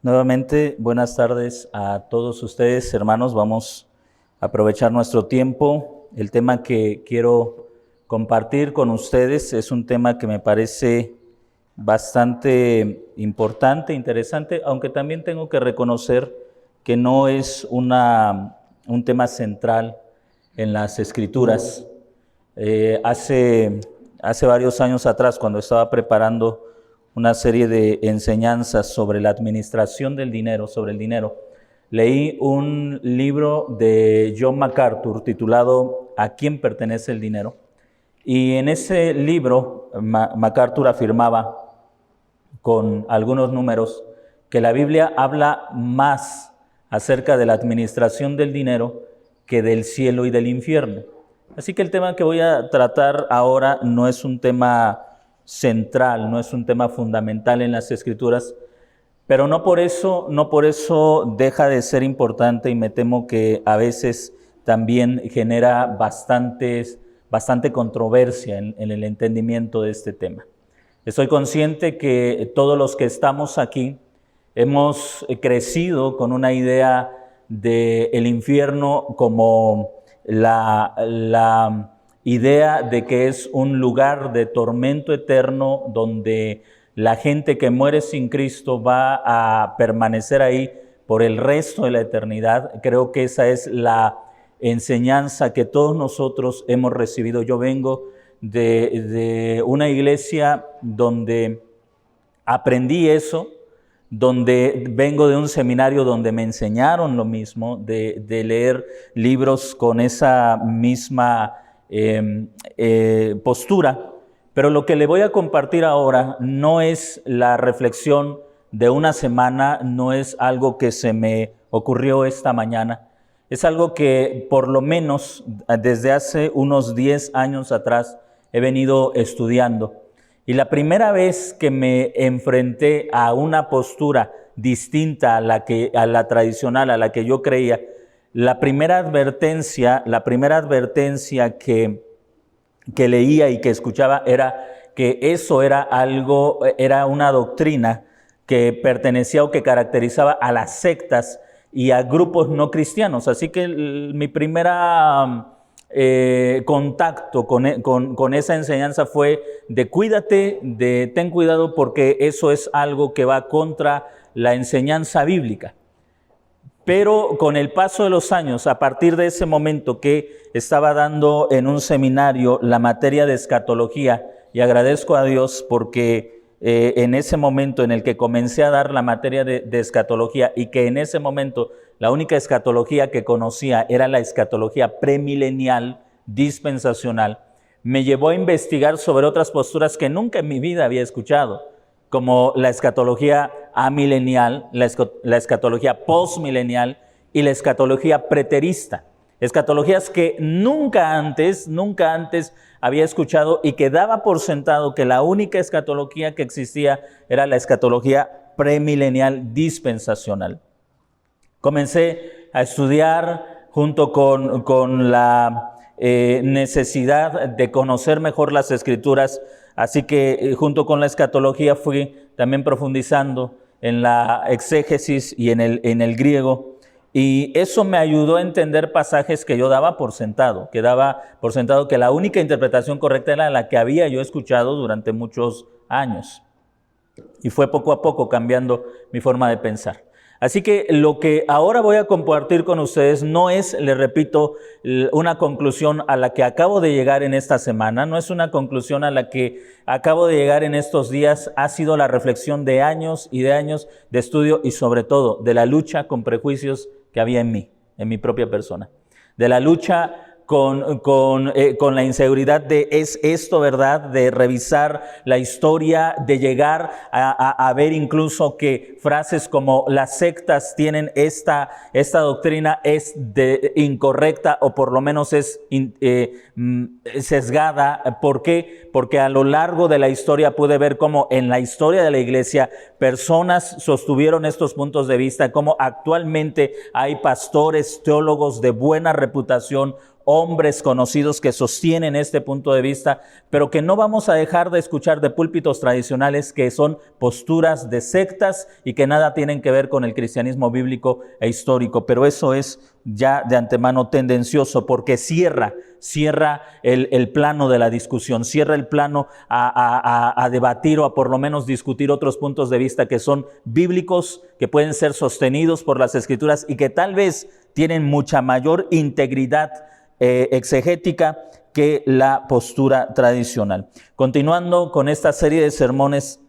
Nuevamente, buenas tardes a todos ustedes, hermanos. Vamos a aprovechar nuestro tiempo. El tema que quiero compartir con ustedes es un tema que me parece bastante importante, interesante, aunque también tengo que reconocer que no es un tema central en las Escrituras. Hace varios años atrás, cuando estaba preparando una serie de enseñanzas sobre la administración del dinero, sobre el dinero, leí un libro de John MacArthur titulado ¿A quién pertenece el dinero? Y en ese libro MacArthur afirmaba con algunos números que la Biblia habla más acerca de la administración del dinero que del cielo y del infierno. Así que el tema que voy a tratar ahora no es un tema central, no es un tema fundamental en las Escrituras, pero no por eso deja de ser importante, y me temo que a veces también genera bastante controversia en el entendimiento de este tema. Estoy consciente que todos los que estamos aquí hemos crecido con una idea del infierno como la idea de que es un lugar de tormento eterno donde la gente que muere sin Cristo va a permanecer ahí por el resto de la eternidad. Creo que esa es la enseñanza que todos nosotros hemos recibido. Yo vengo de una iglesia donde aprendí eso, donde vengo de un seminario donde me enseñaron lo mismo, de leer libros con esa misma postura. Pero lo que le voy a compartir ahora no es la reflexión de una semana, no es algo que se me ocurrió esta mañana, es algo que por lo menos desde hace unos 10 años atrás he venido estudiando. Y la primera vez que me enfrenté a una postura distinta a la tradicional, a la que yo creía, la primera advertencia que leía y que escuchaba era que eso era una doctrina que pertenecía o que caracterizaba a las sectas y a grupos no cristianos. Así que mi primera contacto con esa enseñanza fue de ten cuidado, porque eso es algo que va contra la enseñanza bíblica. Pero con el paso de los años, a partir de ese momento que estaba dando en un seminario la materia de escatología, y agradezco a Dios porque en ese momento en el que comencé a dar la materia de escatología, y que en ese momento la única escatología que conocía era la escatología premilenial dispensacional, me llevó a investigar sobre otras posturas que nunca en mi vida había escuchado, como la escatología amilenial, la escatología postmilenial y la escatología preterista. Escatologías que nunca antes había escuchado, y que daba por sentado que la única escatología que existía era la escatología premilenial dispensacional. Comencé a estudiar junto con la necesidad de conocer mejor las Escrituras. Así que junto con la escatología fui también profundizando en la exégesis y en el griego, y eso me ayudó a entender pasajes que yo daba por sentado, que la única interpretación correcta era la que había yo escuchado durante muchos años, y fue poco a poco cambiando mi forma de pensar. Así que lo que ahora voy a compartir con ustedes no es, les repito, una conclusión a la que acabo de llegar en esta semana, no es una conclusión a la que acabo de llegar en estos días. Ha sido la reflexión de años y de años de estudio, y sobre todo de la lucha con prejuicios que había en mí, en mi propia persona, de la lucha con la inseguridad de ¿es esto verdad?, de revisar la historia, de llegar a ver incluso que frases como las sectas tienen esta doctrina es incorrecta, o por lo menos es sesgada. ¿Por qué? Porque a lo largo de la historia pude ver cómo en la historia de la iglesia personas sostuvieron estos puntos de vista, cómo actualmente hay pastores, teólogos de buena reputación hombres conocidos que sostienen este punto de vista, pero que no vamos a dejar de escuchar de púlpitos tradicionales que son posturas de sectas y que nada tienen que ver con el cristianismo bíblico e histórico. Pero eso es ya de antemano tendencioso, porque cierra el plano de la discusión, cierra el plano a debatir o a por lo menos discutir otros puntos de vista que son bíblicos, que pueden ser sostenidos por las Escrituras y que tal vez tienen mucha mayor integridad exegética que la postura tradicional. Continuando con esta serie de sermones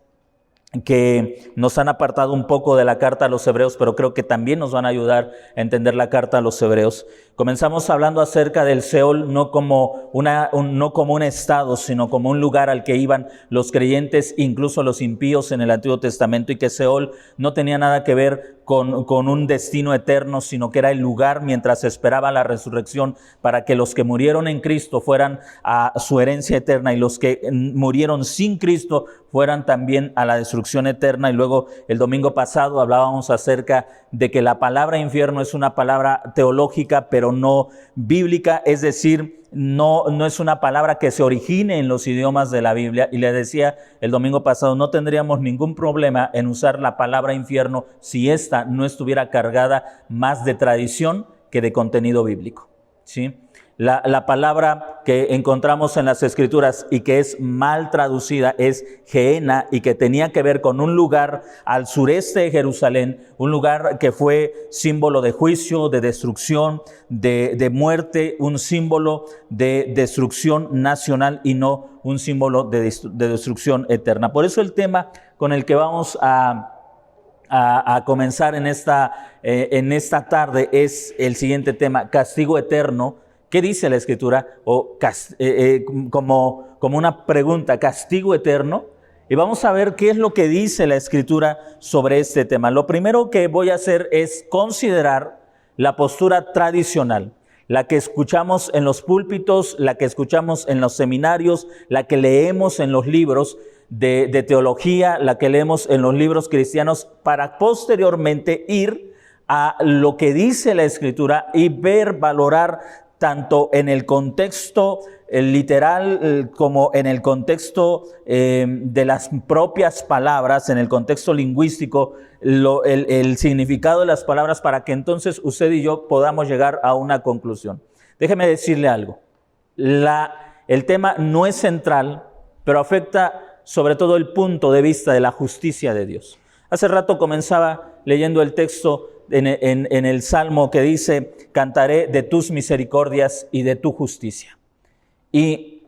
que nos han apartado un poco de la carta a los hebreos, pero creo que también nos van a ayudar a entender la carta a los hebreos. Comenzamos hablando acerca del Seol, no como un estado, sino como un lugar al que iban los creyentes, incluso los impíos en el Antiguo Testamento, y que Seol no tenía nada que ver con un destino eterno, sino que era el lugar mientras esperaba la resurrección para que los que murieron en Cristo fueran a su herencia eterna y los que murieron sin Cristo fueran también a la destrucción eterna. Y luego el domingo pasado hablábamos acerca de que la palabra infierno es una palabra teológica, pero no bíblica, es decir, no es una palabra que se origine en los idiomas de la Biblia. Y le decía el domingo pasado, no tendríamos ningún problema en usar la palabra infierno si esta no estuviera cargada más de tradición que de contenido bíblico, ¿sí? La palabra que encontramos en las Escrituras y que es mal traducida es Gehenna, y que tenía que ver con un lugar al sureste de Jerusalén, un lugar que fue símbolo de juicio, de destrucción, de muerte, un símbolo de destrucción nacional y no un símbolo de destrucción eterna. Por eso el tema con el que vamos a comenzar en esta tarde es el siguiente tema: castigo eterno. ¿Qué dice la Escritura? Como una pregunta, ¿castigo eterno? Y vamos a ver qué es lo que dice la Escritura sobre este tema. Lo primero que voy a hacer es considerar la postura tradicional, la que escuchamos en los púlpitos, la que escuchamos en los seminarios, la que leemos en los libros de teología, la que leemos en los libros cristianos, para posteriormente ir a lo que dice la Escritura y ver, valorar tanto en el contexto literal como en el contexto de las propias palabras, en el contexto lingüístico, el significado de las palabras, para que entonces usted y yo podamos llegar a una conclusión. Déjeme decirle algo. El tema no es central, pero afecta sobre todo el punto de vista de la justicia de Dios. Hace rato comenzaba leyendo el texto en el Salmo que dice: cantaré de tus misericordias y de tu justicia. Y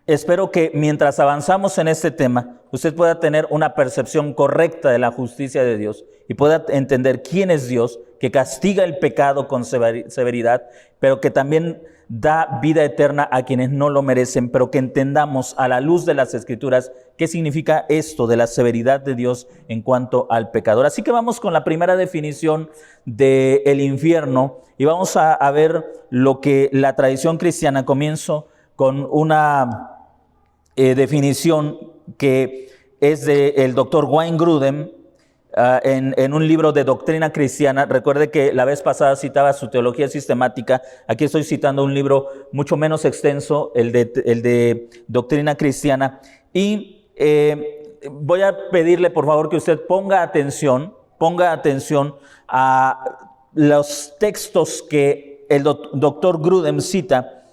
espero que mientras avanzamos en este tema, usted pueda tener una percepción correcta de la justicia de Dios y pueda entender quién es Dios, que castiga el pecado con severidad, pero que también da vida eterna a quienes no lo merecen, pero que entendamos a la luz de las Escrituras qué significa esto de la severidad de Dios en cuanto al pecador. Así que vamos con la primera definición del infierno y vamos a ver lo que la tradición cristiana. Comienzo con una definición que es del doctor Wayne Grudem, en un libro de doctrina cristiana. Recuerde que la vez pasada citaba su teología sistemática. Aquí estoy citando un libro mucho menos extenso, el de doctrina cristiana. Y voy a pedirle por favor que usted ponga atención a los textos que el doctor Grudem cita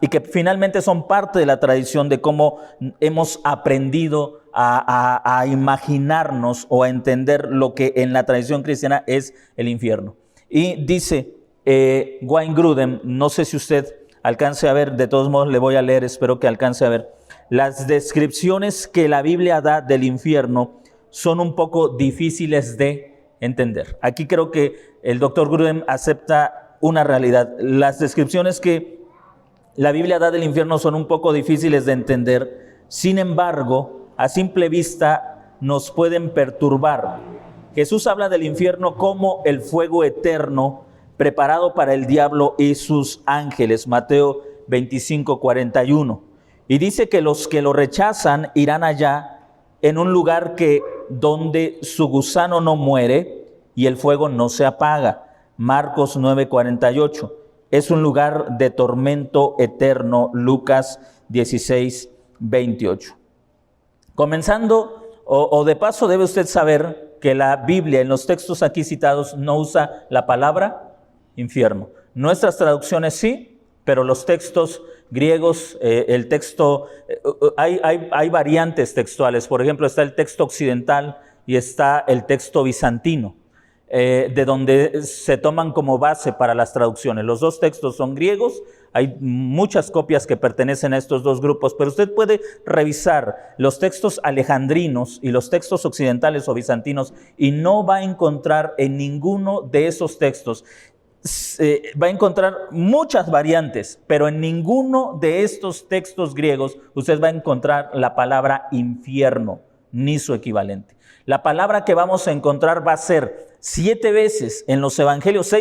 y que finalmente son parte de la tradición de cómo hemos aprendido a imaginarnos o a entender lo que en la tradición cristiana es el infierno. Y dice Wayne Grudem, no sé si usted alcance a ver, de todos modos le voy a leer, espero que alcance a ver: las descripciones que la Biblia da del infierno son un poco difíciles de entender. Aquí creo que el doctor Grudem acepta una realidad. Las descripciones que la Biblia da del infierno son un poco difíciles de entender. Sin embargo, a simple vista nos pueden perturbar. Jesús habla del infierno como el fuego eterno preparado para el diablo y sus ángeles, Mateo 25:41. Y dice que los que lo rechazan irán allá, en un lugar donde su gusano no muere y el fuego no se apaga, Marcos 9:48. es un lugar de tormento eterno. Lucas 16, 28. Comenzando, o de paso debe usted saber que la Biblia en los textos aquí citados no usa la palabra infierno. Nuestras traducciones sí, pero los textos griegos, el texto, hay variantes textuales. Por ejemplo, está el texto occidental y está el texto bizantino, de donde se toman como base para las traducciones. Los dos textos son griegos, hay muchas copias que pertenecen a estos dos grupos, pero usted puede revisar los textos alejandrinos y los textos occidentales o bizantinos y no va a encontrar en ninguno de esos textos, va a encontrar muchas variantes, pero en ninguno de estos textos griegos usted va a encontrar la palabra infierno, ni su equivalente. La palabra que vamos a encontrar va a ser 7 veces en los evangelios,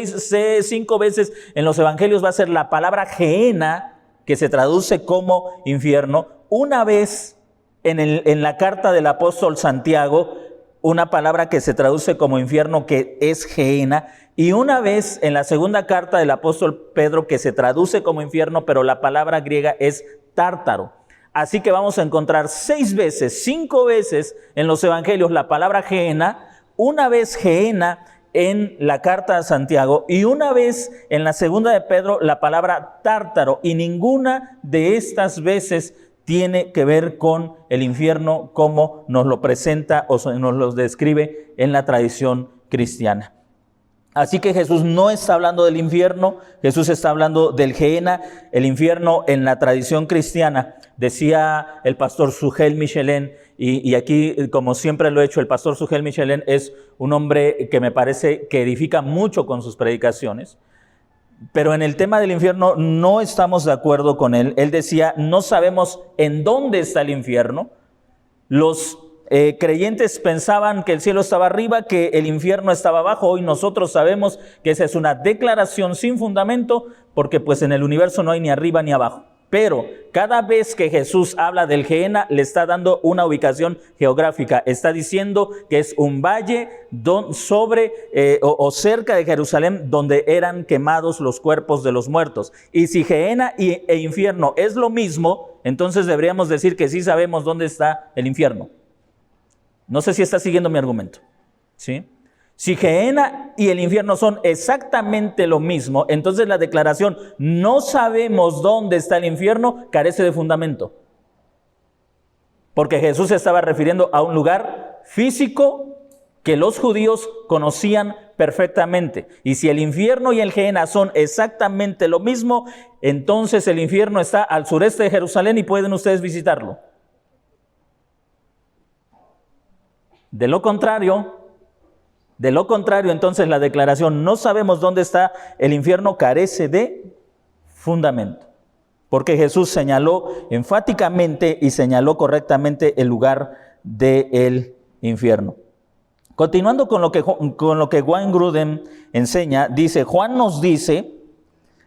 5 veces en los evangelios va a ser la palabra Gehenna, que se traduce como infierno. Una vez en la carta del apóstol Santiago, una palabra que se traduce como infierno, que es Gehenna. Y una vez en la segunda carta del apóstol Pedro, que se traduce como infierno, pero la palabra griega es tártaro. Así que vamos a encontrar 5 veces en los evangelios la palabra Gehenna, una vez Gehenna en la carta de Santiago y una vez en la segunda de Pedro la palabra tártaro, y ninguna de estas veces tiene que ver con el infierno como nos lo presenta o nos lo describe en la tradición cristiana. Así que Jesús no está hablando del infierno, Jesús está hablando del Gehenna. El infierno en la tradición cristiana, decía el pastor Sugel Michelén, y aquí, como siempre lo he hecho, el pastor Sugel Michelén es un hombre que me parece que edifica mucho con sus predicaciones, pero en el tema del infierno no estamos de acuerdo con él. Él decía, no sabemos en dónde está el infierno. Los creyentes pensaban que el cielo estaba arriba, que el infierno estaba abajo. Hoy nosotros sabemos que esa es una declaración sin fundamento, porque pues en el universo no hay ni arriba ni abajo. Pero cada vez que Jesús habla del Gehenna, le está dando una ubicación geográfica. Está diciendo que es un valle sobre o cerca de Jerusalén, donde eran quemados los cuerpos de los muertos. Y si Gehenna e infierno es lo mismo, entonces deberíamos decir que sí sabemos dónde está el infierno. No sé si está siguiendo mi argumento, ¿sí? Si Gehenna y el infierno son exactamente lo mismo, entonces la declaración no sabemos dónde está el infierno carece de fundamento. Porque Jesús se estaba refiriendo a un lugar físico que los judíos conocían perfectamente. Y si el infierno y el Gehenna son exactamente lo mismo, entonces el infierno está al sureste de Jerusalén y pueden ustedes visitarlo. De lo contrario, entonces la declaración no sabemos dónde está el infierno carece de fundamento. Porque Jesús señaló enfáticamente y señaló correctamente el lugar del infierno. Continuando con lo que Wayne Grudem enseña, dice, Juan nos dice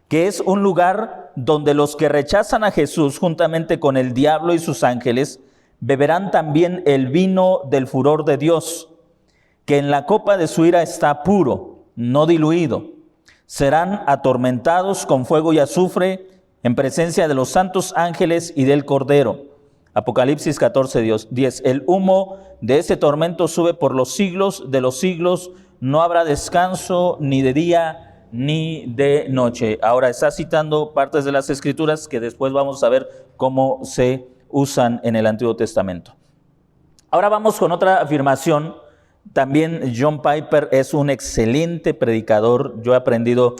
que es un lugar donde los que rechazan a Jesús juntamente con el diablo y sus ángeles beberán también el vino del furor de Dios, que en la copa de su ira está puro, no diluido. Serán atormentados con fuego y azufre en presencia de los santos ángeles y del Cordero. Apocalipsis 14:10. El humo de ese tormento sube por los siglos de los siglos, no habrá descanso ni de día ni de noche. Ahora está citando partes de las Escrituras que después vamos a ver cómo se usan en el Antiguo Testamento. Ahora vamos con otra afirmación. También John Piper es un excelente predicador. Yo he aprendido,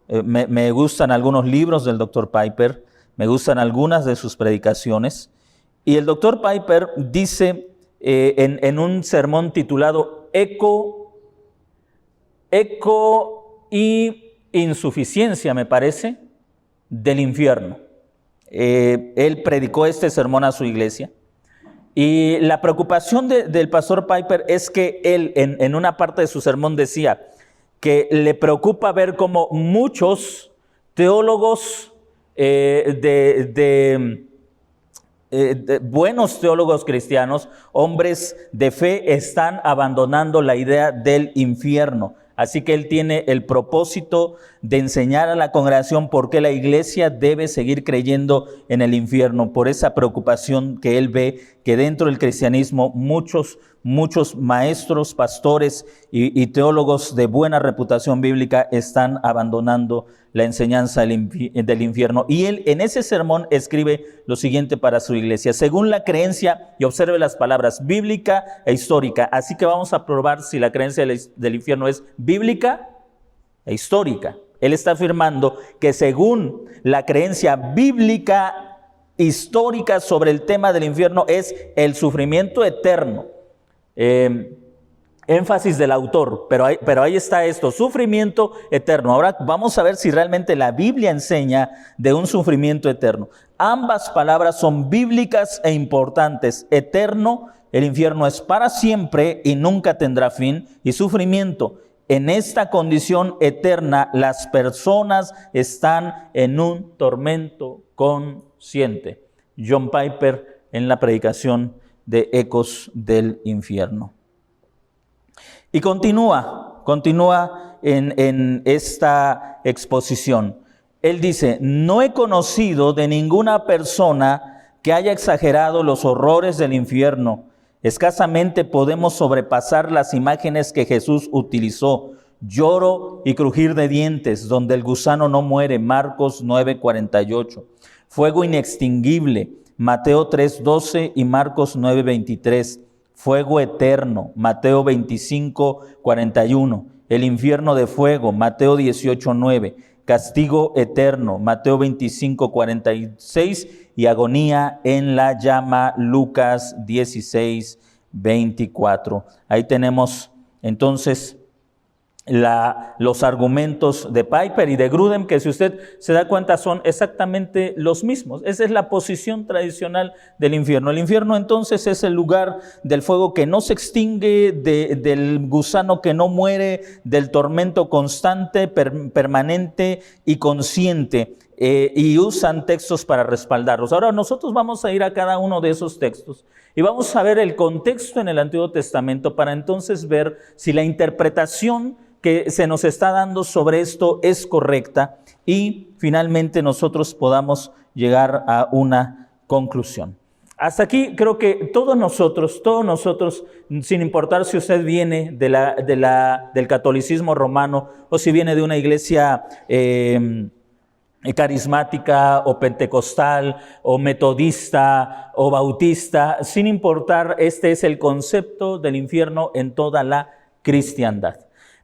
me gustan algunos libros del Dr. Piper, me gustan algunas de sus predicaciones. Y el Dr. Piper dice en un sermón titulado Eco y insuficiencia, me parece, del infierno. Él predicó este sermón a su iglesia. Y la preocupación del pastor Piper es que él en una parte de su sermón decía que le preocupa ver cómo muchos teólogos, buenos teólogos cristianos, hombres de fe, están abandonando la idea del infierno. Así que él tiene el propósito de enseñar a la congregación por qué la iglesia debe seguir creyendo en el infierno, por esa preocupación que él ve que dentro del cristianismo muchos maestros, pastores y teólogos de buena reputación bíblica están abandonando la enseñanza del infierno. Y él en ese sermón escribe lo siguiente para su iglesia: según la creencia, y observe las palabras, bíblica e histórica. Así que vamos a probar si la creencia del infierno es bíblica e histórica. Él está afirmando que según la creencia bíblica histórica sobre el tema del infierno es el sufrimiento eterno. Énfasis del autor, pero ahí está esto, sufrimiento eterno. Ahora vamos a ver si realmente la Biblia enseña de un sufrimiento eterno. Ambas palabras son bíblicas e importantes. Eterno, el infierno es para siempre y nunca tendrá fin, y sufrimiento. En esta condición eterna, las personas están en un tormento consciente. John Piper en la predicación de Ecos del Infierno. Y continúa en esta exposición. Él dice: no he conocido de ninguna persona que haya exagerado los horrores del infierno. Escasamente podemos sobrepasar las imágenes que Jesús utilizó. Lloro y crujir de dientes, donde el gusano no muere, Marcos 9:48. Fuego inextinguible, Mateo 3:12 y Marcos 9:23. Fuego eterno, Mateo 25:41. El infierno de fuego, Mateo 18:9. Castigo eterno, Mateo 25:46. Y agonía en la llama, Lucas 16:24. Ahí tenemos entonces los argumentos de Piper y de Grudem, que si usted se da cuenta son exactamente los mismos. Esa es la posición tradicional del infierno. El infierno entonces es el lugar del fuego que no se extingue, del gusano que no muere, del tormento constante, permanente y consciente. Y usan textos para respaldarlos. Ahora nosotros vamos a ir a cada uno de esos textos y vamos a ver el contexto en el Antiguo Testamento para entonces ver si la interpretación que se nos está dando sobre esto es correcta y finalmente nosotros podamos llegar a una conclusión. Hasta aquí creo que todos nosotros, sin importar si usted viene del catolicismo romano o si viene de una iglesia carismática o pentecostal o metodista o bautista, sin importar, este es el concepto del infierno en toda la cristiandad.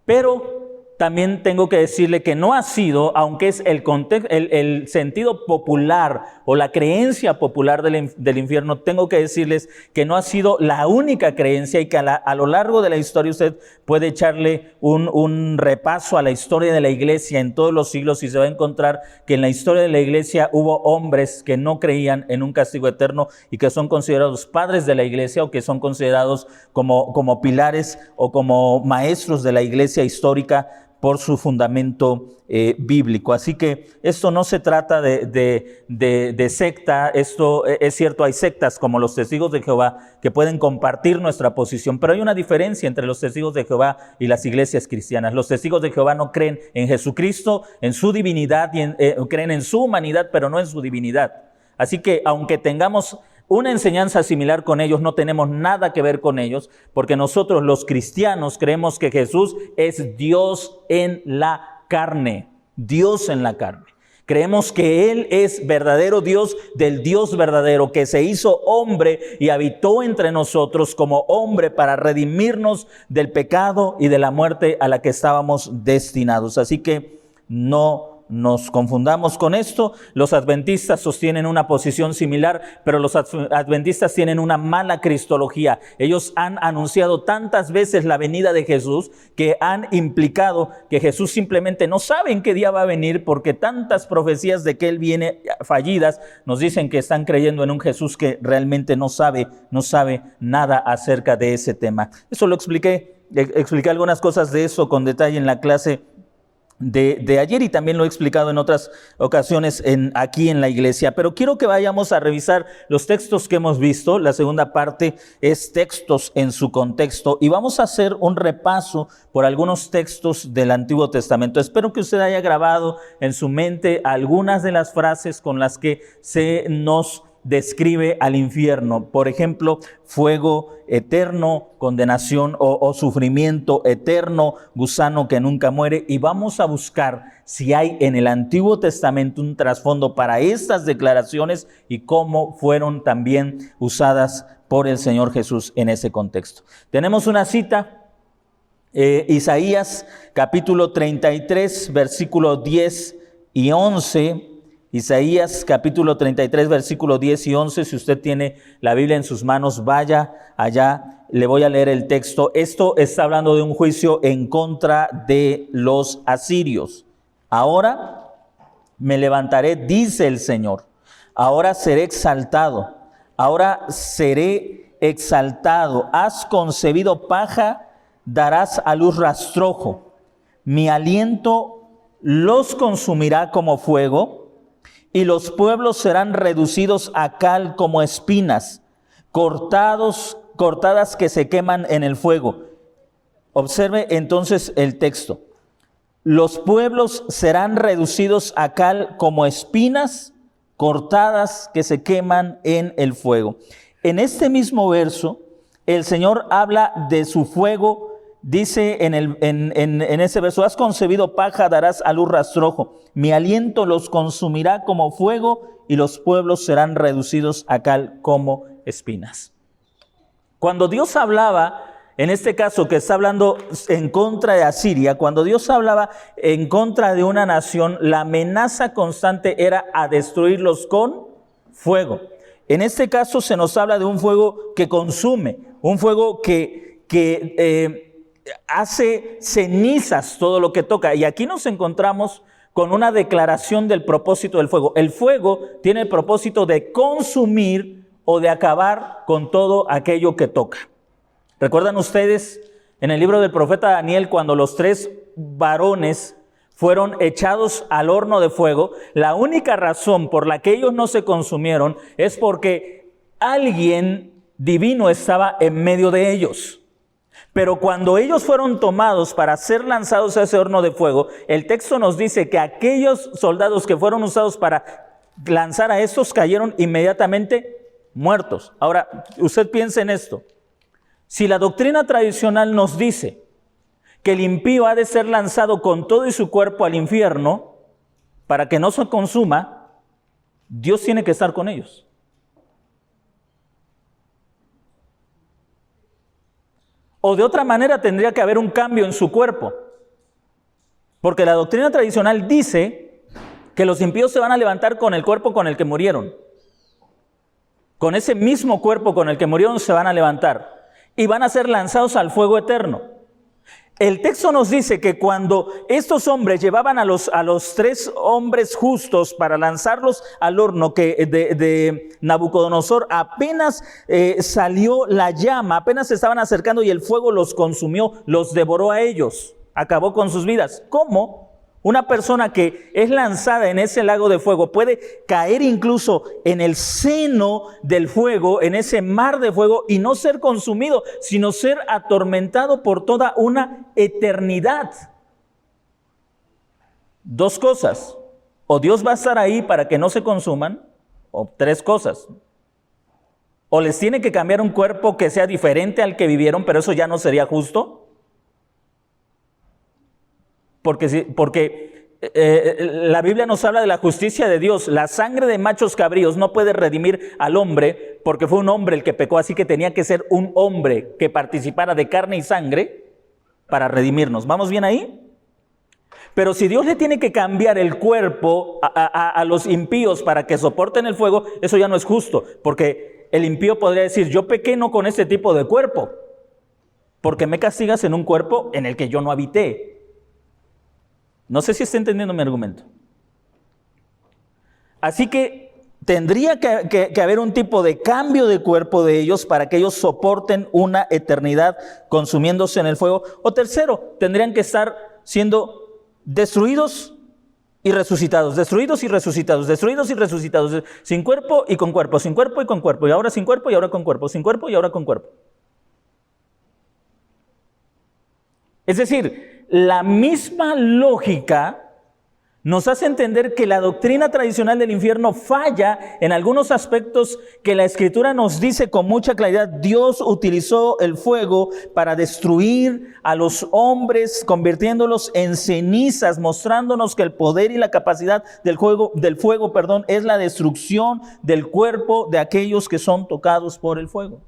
Pero también tengo que decirle que no ha sido, aunque es el sentido popular o la creencia popular del infierno, tengo que decirles que no ha sido la única creencia y que a lo largo de la historia usted puede echarle un repaso a la historia de la iglesia en todos los siglos y se va a encontrar que en la historia de la iglesia hubo hombres que no creían en un castigo eterno y que son considerados padres de la iglesia o que son considerados como pilares o como maestros de la iglesia histórica por su fundamento bíblico. Así que esto no se trata de secta. Esto es cierto, hay sectas como los Testigos de Jehová que pueden compartir nuestra posición, pero hay una diferencia entre los Testigos de Jehová y las iglesias cristianas. Los Testigos de Jehová no creen en Jesucristo, en su divinidad, y creen en su humanidad, pero no en su divinidad. Así que aunque tengamos una enseñanza similar con ellos, no tenemos nada que ver con ellos, porque nosotros los cristianos creemos que Jesús es Dios en la carne, Dios en la carne. Creemos que Él es verdadero Dios del Dios verdadero, que se hizo hombre y habitó entre nosotros como hombre para redimirnos del pecado y de la muerte a la que estábamos destinados. Así que no nos confundamos con esto. Los adventistas sostienen una posición similar, pero los adventistas tienen una mala cristología. Ellos han anunciado tantas veces la venida de Jesús que han implicado que Jesús simplemente no sabe en qué día va a venir, porque tantas profecías de que Él viene fallidas nos dicen que están creyendo en un Jesús que realmente no sabe nada acerca de ese tema. Eso lo expliqué algunas cosas de eso con detalle en la clase de ayer, y también lo he explicado en otras ocasiones aquí en la iglesia, pero quiero que vayamos a revisar los textos que hemos visto. La segunda parte es textos en su contexto, y vamos a hacer un repaso por algunos textos del Antiguo Testamento. Espero que usted haya grabado en su mente algunas de las frases con las que se nos describe al infierno. Por ejemplo, fuego eterno, condenación o sufrimiento eterno, gusano que nunca muere. Y vamos a buscar si hay en el Antiguo Testamento un trasfondo para estas declaraciones y cómo fueron también usadas por el Señor Jesús en ese contexto. Tenemos una cita, Isaías capítulo 33, versículo 10 y 11. Isaías capítulo 33, versículo 10 y 11. Si usted tiene la Biblia en sus manos, vaya allá, le voy a leer el texto. Esto está hablando de un juicio en contra de los asirios. Ahora me levantaré, dice el Señor. Ahora seré exaltado. Ahora seré exaltado. Has concebido paja, darás a luz rastrojo. Mi aliento los consumirá como fuego, y los pueblos serán reducidos a cal como espinas, cortadas que se queman en el fuego. Observe entonces el texto. Los pueblos serán reducidos a cal como espinas, cortadas que se queman en el fuego. En este mismo verso, el Señor habla de su fuego. Dice en ese verso: has concebido paja, darás a luz rastrojo. Mi aliento los consumirá como fuego, y los pueblos serán reducidos a cal como espinas. Cuando Dios hablaba, en este caso que está hablando en contra de Asiria, cuando Dios hablaba en contra de una nación, la amenaza constante era a destruirlos con fuego. En este caso se nos habla de un fuego que consume, un fuego que hace cenizas todo lo que toca. Y aquí nos encontramos con una declaración del propósito del fuego. El fuego tiene el propósito de consumir o de acabar con todo aquello que toca. ¿Recuerdan ustedes en el libro del profeta Daniel cuando los 3 varones fueron echados al horno de fuego? La única razón por la que ellos no se consumieron es porque alguien divino estaba en medio de ellos. Pero cuando ellos fueron tomados para ser lanzados a ese horno de fuego, el texto nos dice que aquellos soldados que fueron usados para lanzar a estos cayeron inmediatamente muertos. Ahora, usted piense en esto. Si la doctrina tradicional nos dice que el impío ha de ser lanzado con todo y su cuerpo al infierno para que no se consuma, Dios tiene que estar con ellos. O de otra manera tendría que haber un cambio en su cuerpo. Porque la doctrina tradicional dice que los impíos se van a levantar con el cuerpo con el que murieron. Con ese mismo cuerpo con el que murieron se van a levantar. Y van a ser lanzados al fuego eterno. El texto nos dice que cuando estos hombres llevaban a los 3 hombres justos para lanzarlos al horno que de Nabucodonosor, apenas salió la llama, apenas se estaban acercando y el fuego los consumió, los devoró a ellos, acabó con sus vidas. ¿Cómo una persona que es lanzada en ese lago de fuego puede caer incluso en el seno del fuego, en ese mar de fuego, y no ser consumido, sino ser atormentado por toda una eternidad? 2 cosas: o Dios va a estar ahí para que no se consuman, o 3 cosas: o les tiene que cambiar un cuerpo que sea diferente al que vivieron, pero eso ya no sería justo. Porque la Biblia nos habla de la justicia de Dios. La sangre de machos cabríos no puede redimir al hombre, porque fue un hombre el que pecó, así que tenía que ser un hombre que participara de carne y sangre para redimirnos. ¿Vamos bien ahí? Pero si Dios le tiene que cambiar el cuerpo a los impíos para que soporten el fuego, eso ya no es justo, porque el impío podría decir: yo pequé no con este tipo de cuerpo, porque me castigas en un cuerpo en el que yo no habité. No sé si está entendiendo mi argumento. Así que tendría que haber un tipo de cambio de cuerpo de ellos para que ellos soporten una eternidad consumiéndose en el fuego. O tercero, tendrían que estar siendo destruidos y resucitados, destruidos y resucitados, destruidos y resucitados, sin cuerpo y con cuerpo, sin cuerpo y con cuerpo, y ahora sin cuerpo y ahora con cuerpo, sin cuerpo y ahora con cuerpo. Es decir, la misma lógica nos hace entender que la doctrina tradicional del infierno falla en algunos aspectos que la Escritura nos dice con mucha claridad. Dios utilizó el fuego para destruir a los hombres, convirtiéndolos en cenizas, mostrándonos que el poder y la capacidad del fuego, es la destrucción del cuerpo de aquellos que son tocados por el fuego.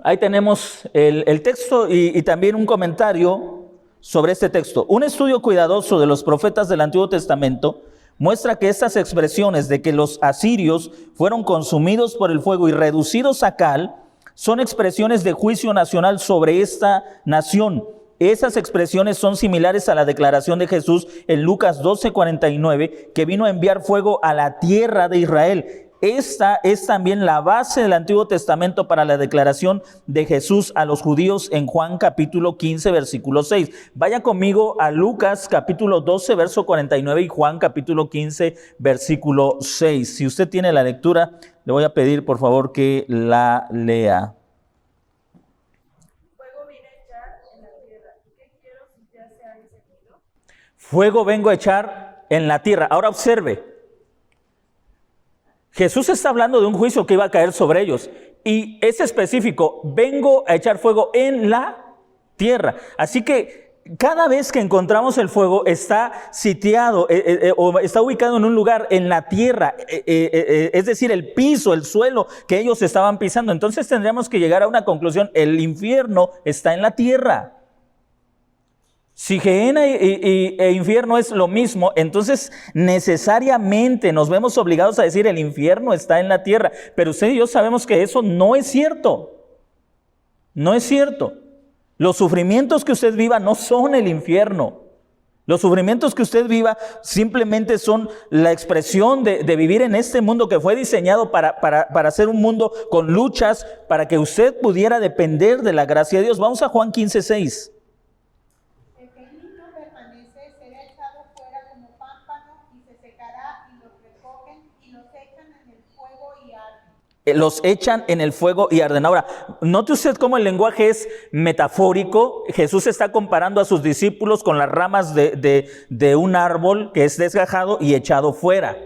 Ahí tenemos el texto y también un comentario sobre este texto. Un estudio cuidadoso de los profetas del Antiguo Testamento muestra que estas expresiones de que los asirios fueron consumidos por el fuego y reducidos a cal son expresiones de juicio nacional sobre esta nación. Esas expresiones son similares a la declaración de Jesús en Lucas 12:49, que vino a enviar fuego a la tierra de Israel. Esta es también la base del Antiguo Testamento para la declaración de Jesús a los judíos en Juan capítulo 15, versículo 6. Vaya conmigo a Lucas capítulo 12, verso 49 y Juan capítulo 15, versículo 6. Si usted tiene la lectura, le voy a pedir por favor que la lea. Fuego vine a echar en la tierra. ¿Qué quiero si ya se ha encendido? Fuego vengo a echar en la tierra. Ahora observe. Jesús está hablando de un juicio que iba a caer sobre ellos y es específico, vengo a echar fuego en la tierra. Así que cada vez que encontramos el fuego está sitiado o está ubicado en un lugar en la tierra, es decir, el piso, el suelo que ellos estaban pisando. Entonces tendríamos que llegar a una conclusión, el infierno está en la tierra. Si Gehenna e infierno es lo mismo, entonces necesariamente nos vemos obligados a decir el infierno está en la tierra. Pero usted y yo sabemos que eso no es cierto. No es cierto. Los sufrimientos que usted viva no son el infierno. Los sufrimientos que usted viva simplemente son la expresión de vivir en este mundo que fue diseñado para ser un mundo con luchas, para que usted pudiera depender de la gracia de Dios. Vamos a Juan 15:6. Los echan en el fuego y arden. Ahora, note usted cómo el lenguaje es metafórico. Jesús está comparando a sus discípulos con las ramas de un árbol que es desgajado y echado fuera.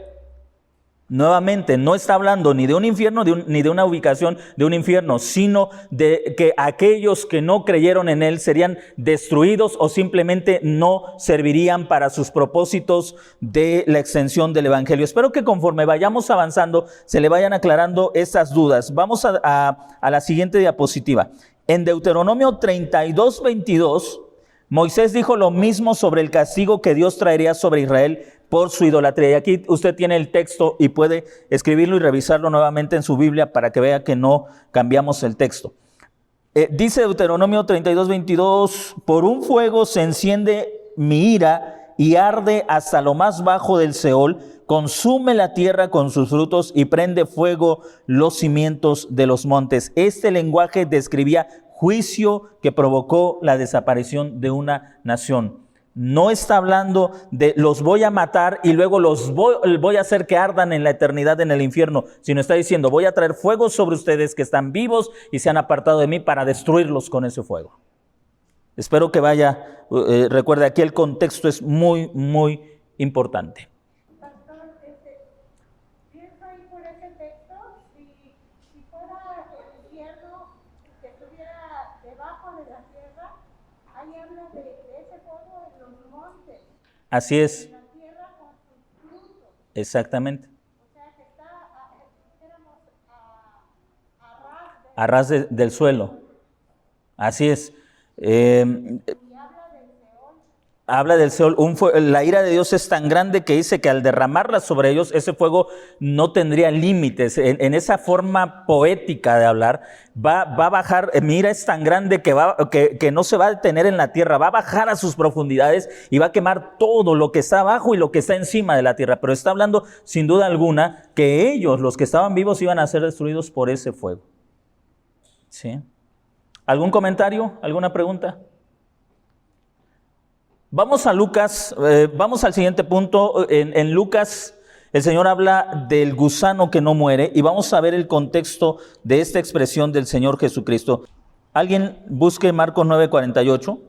Nuevamente, no está hablando ni de un infierno ni de una ubicación de un infierno, sino de que aquellos que no creyeron en Él serían destruidos o simplemente no servirían para sus propósitos de la extensión del Evangelio. Espero que conforme vayamos avanzando se le vayan aclarando esas dudas. Vamos a la siguiente diapositiva. En Deuteronomio 32:22, Moisés dijo lo mismo sobre el castigo que Dios traería sobre Israel por su idolatría. Y aquí usted tiene el texto y puede escribirlo y revisarlo nuevamente en su Biblia para que vea que no cambiamos el texto. Dice Deuteronomio 32:22, por un fuego se enciende mi ira y arde hasta lo más bajo del Seol, consume la tierra con sus frutos y prende fuego los cimientos de los montes. Este lenguaje describía juicio que provocó la desaparición de una nación. No está hablando de los voy a matar y luego los voy a hacer que ardan en la eternidad en el infierno, sino está diciendo voy a traer fuego sobre ustedes que están vivos y se han apartado de mí para destruirlos con ese fuego. Espero que recuerde, aquí el contexto es muy, muy importante. Pastor, pienso ahí por ese texto, si fuera el infierno que estuviera debajo de la tierra, ahí habla de ese fuego en los montes. Así es. En la tierra con sus frutos. Exactamente. O sea que está A ras del suelo. Así es. Habla del Seol. La ira de Dios es tan grande que dice que al derramarla sobre ellos, ese fuego no tendría límites. En esa forma poética de hablar, va a bajar. Mi ira es tan grande que no se va a detener en la tierra, va a bajar a sus profundidades y va a quemar todo lo que está abajo y lo que está encima de la tierra. Pero está hablando sin duda alguna que ellos, los que estaban vivos, iban a ser destruidos por ese fuego. ¿Sí? ¿Algún comentario? ¿Alguna pregunta? Vamos a Lucas, vamos al siguiente punto. En Lucas el Señor habla del gusano que no muere y vamos a ver el contexto de esta expresión del Señor Jesucristo. Alguien busque Marcos 9:48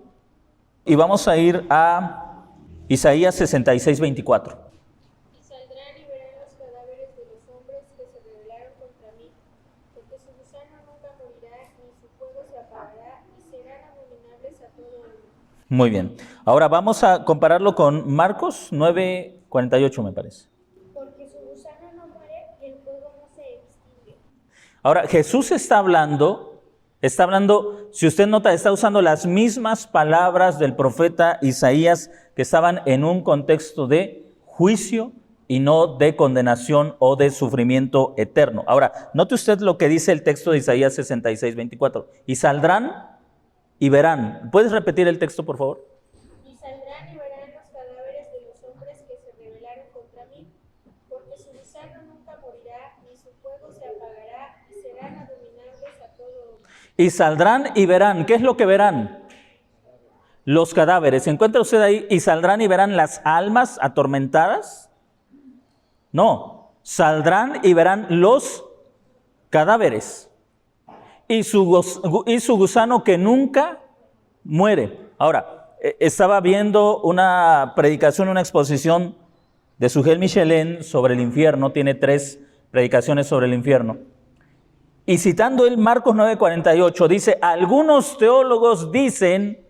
y vamos a ir a Isaías 66:24. Y saldrán y verán los cadáveres de los hombres que se rebelaron contra mí, porque su gusano nunca morirá, ni su fuego se apagará, y serán abominables a todo hombre. Muy bien. Ahora vamos a compararlo con Marcos 9:48, me parece. Porque su gusano no muere y el fuego no se extingue. Ahora, Jesús está hablando, si usted nota, está usando las mismas palabras del profeta Isaías que estaban en un contexto de juicio y no de condenación o de sufrimiento eterno. Ahora, note usted lo que dice el texto de Isaías 66:24. Y saldrán y verán. ¿Puedes repetir el texto, por favor? Y saldrán y verán los cadáveres de los hombres que se rebelaron contra mí, porque su gusano nunca morirá, ni su fuego se apagará, y serán abominables a todo hombre. Y saldrán y verán. ¿Qué es lo que verán? Los cadáveres. ¿Se encuentra usted ahí? Y saldrán y verán las almas atormentadas. No, saldrán y verán los cadáveres. Y su gusano que nunca muere. Ahora, estaba viendo una predicación, una exposición de Sugel Michelén sobre el infierno. Tiene 3 predicaciones sobre el infierno. Y citando el Marcos 9:48, dice: algunos teólogos dicen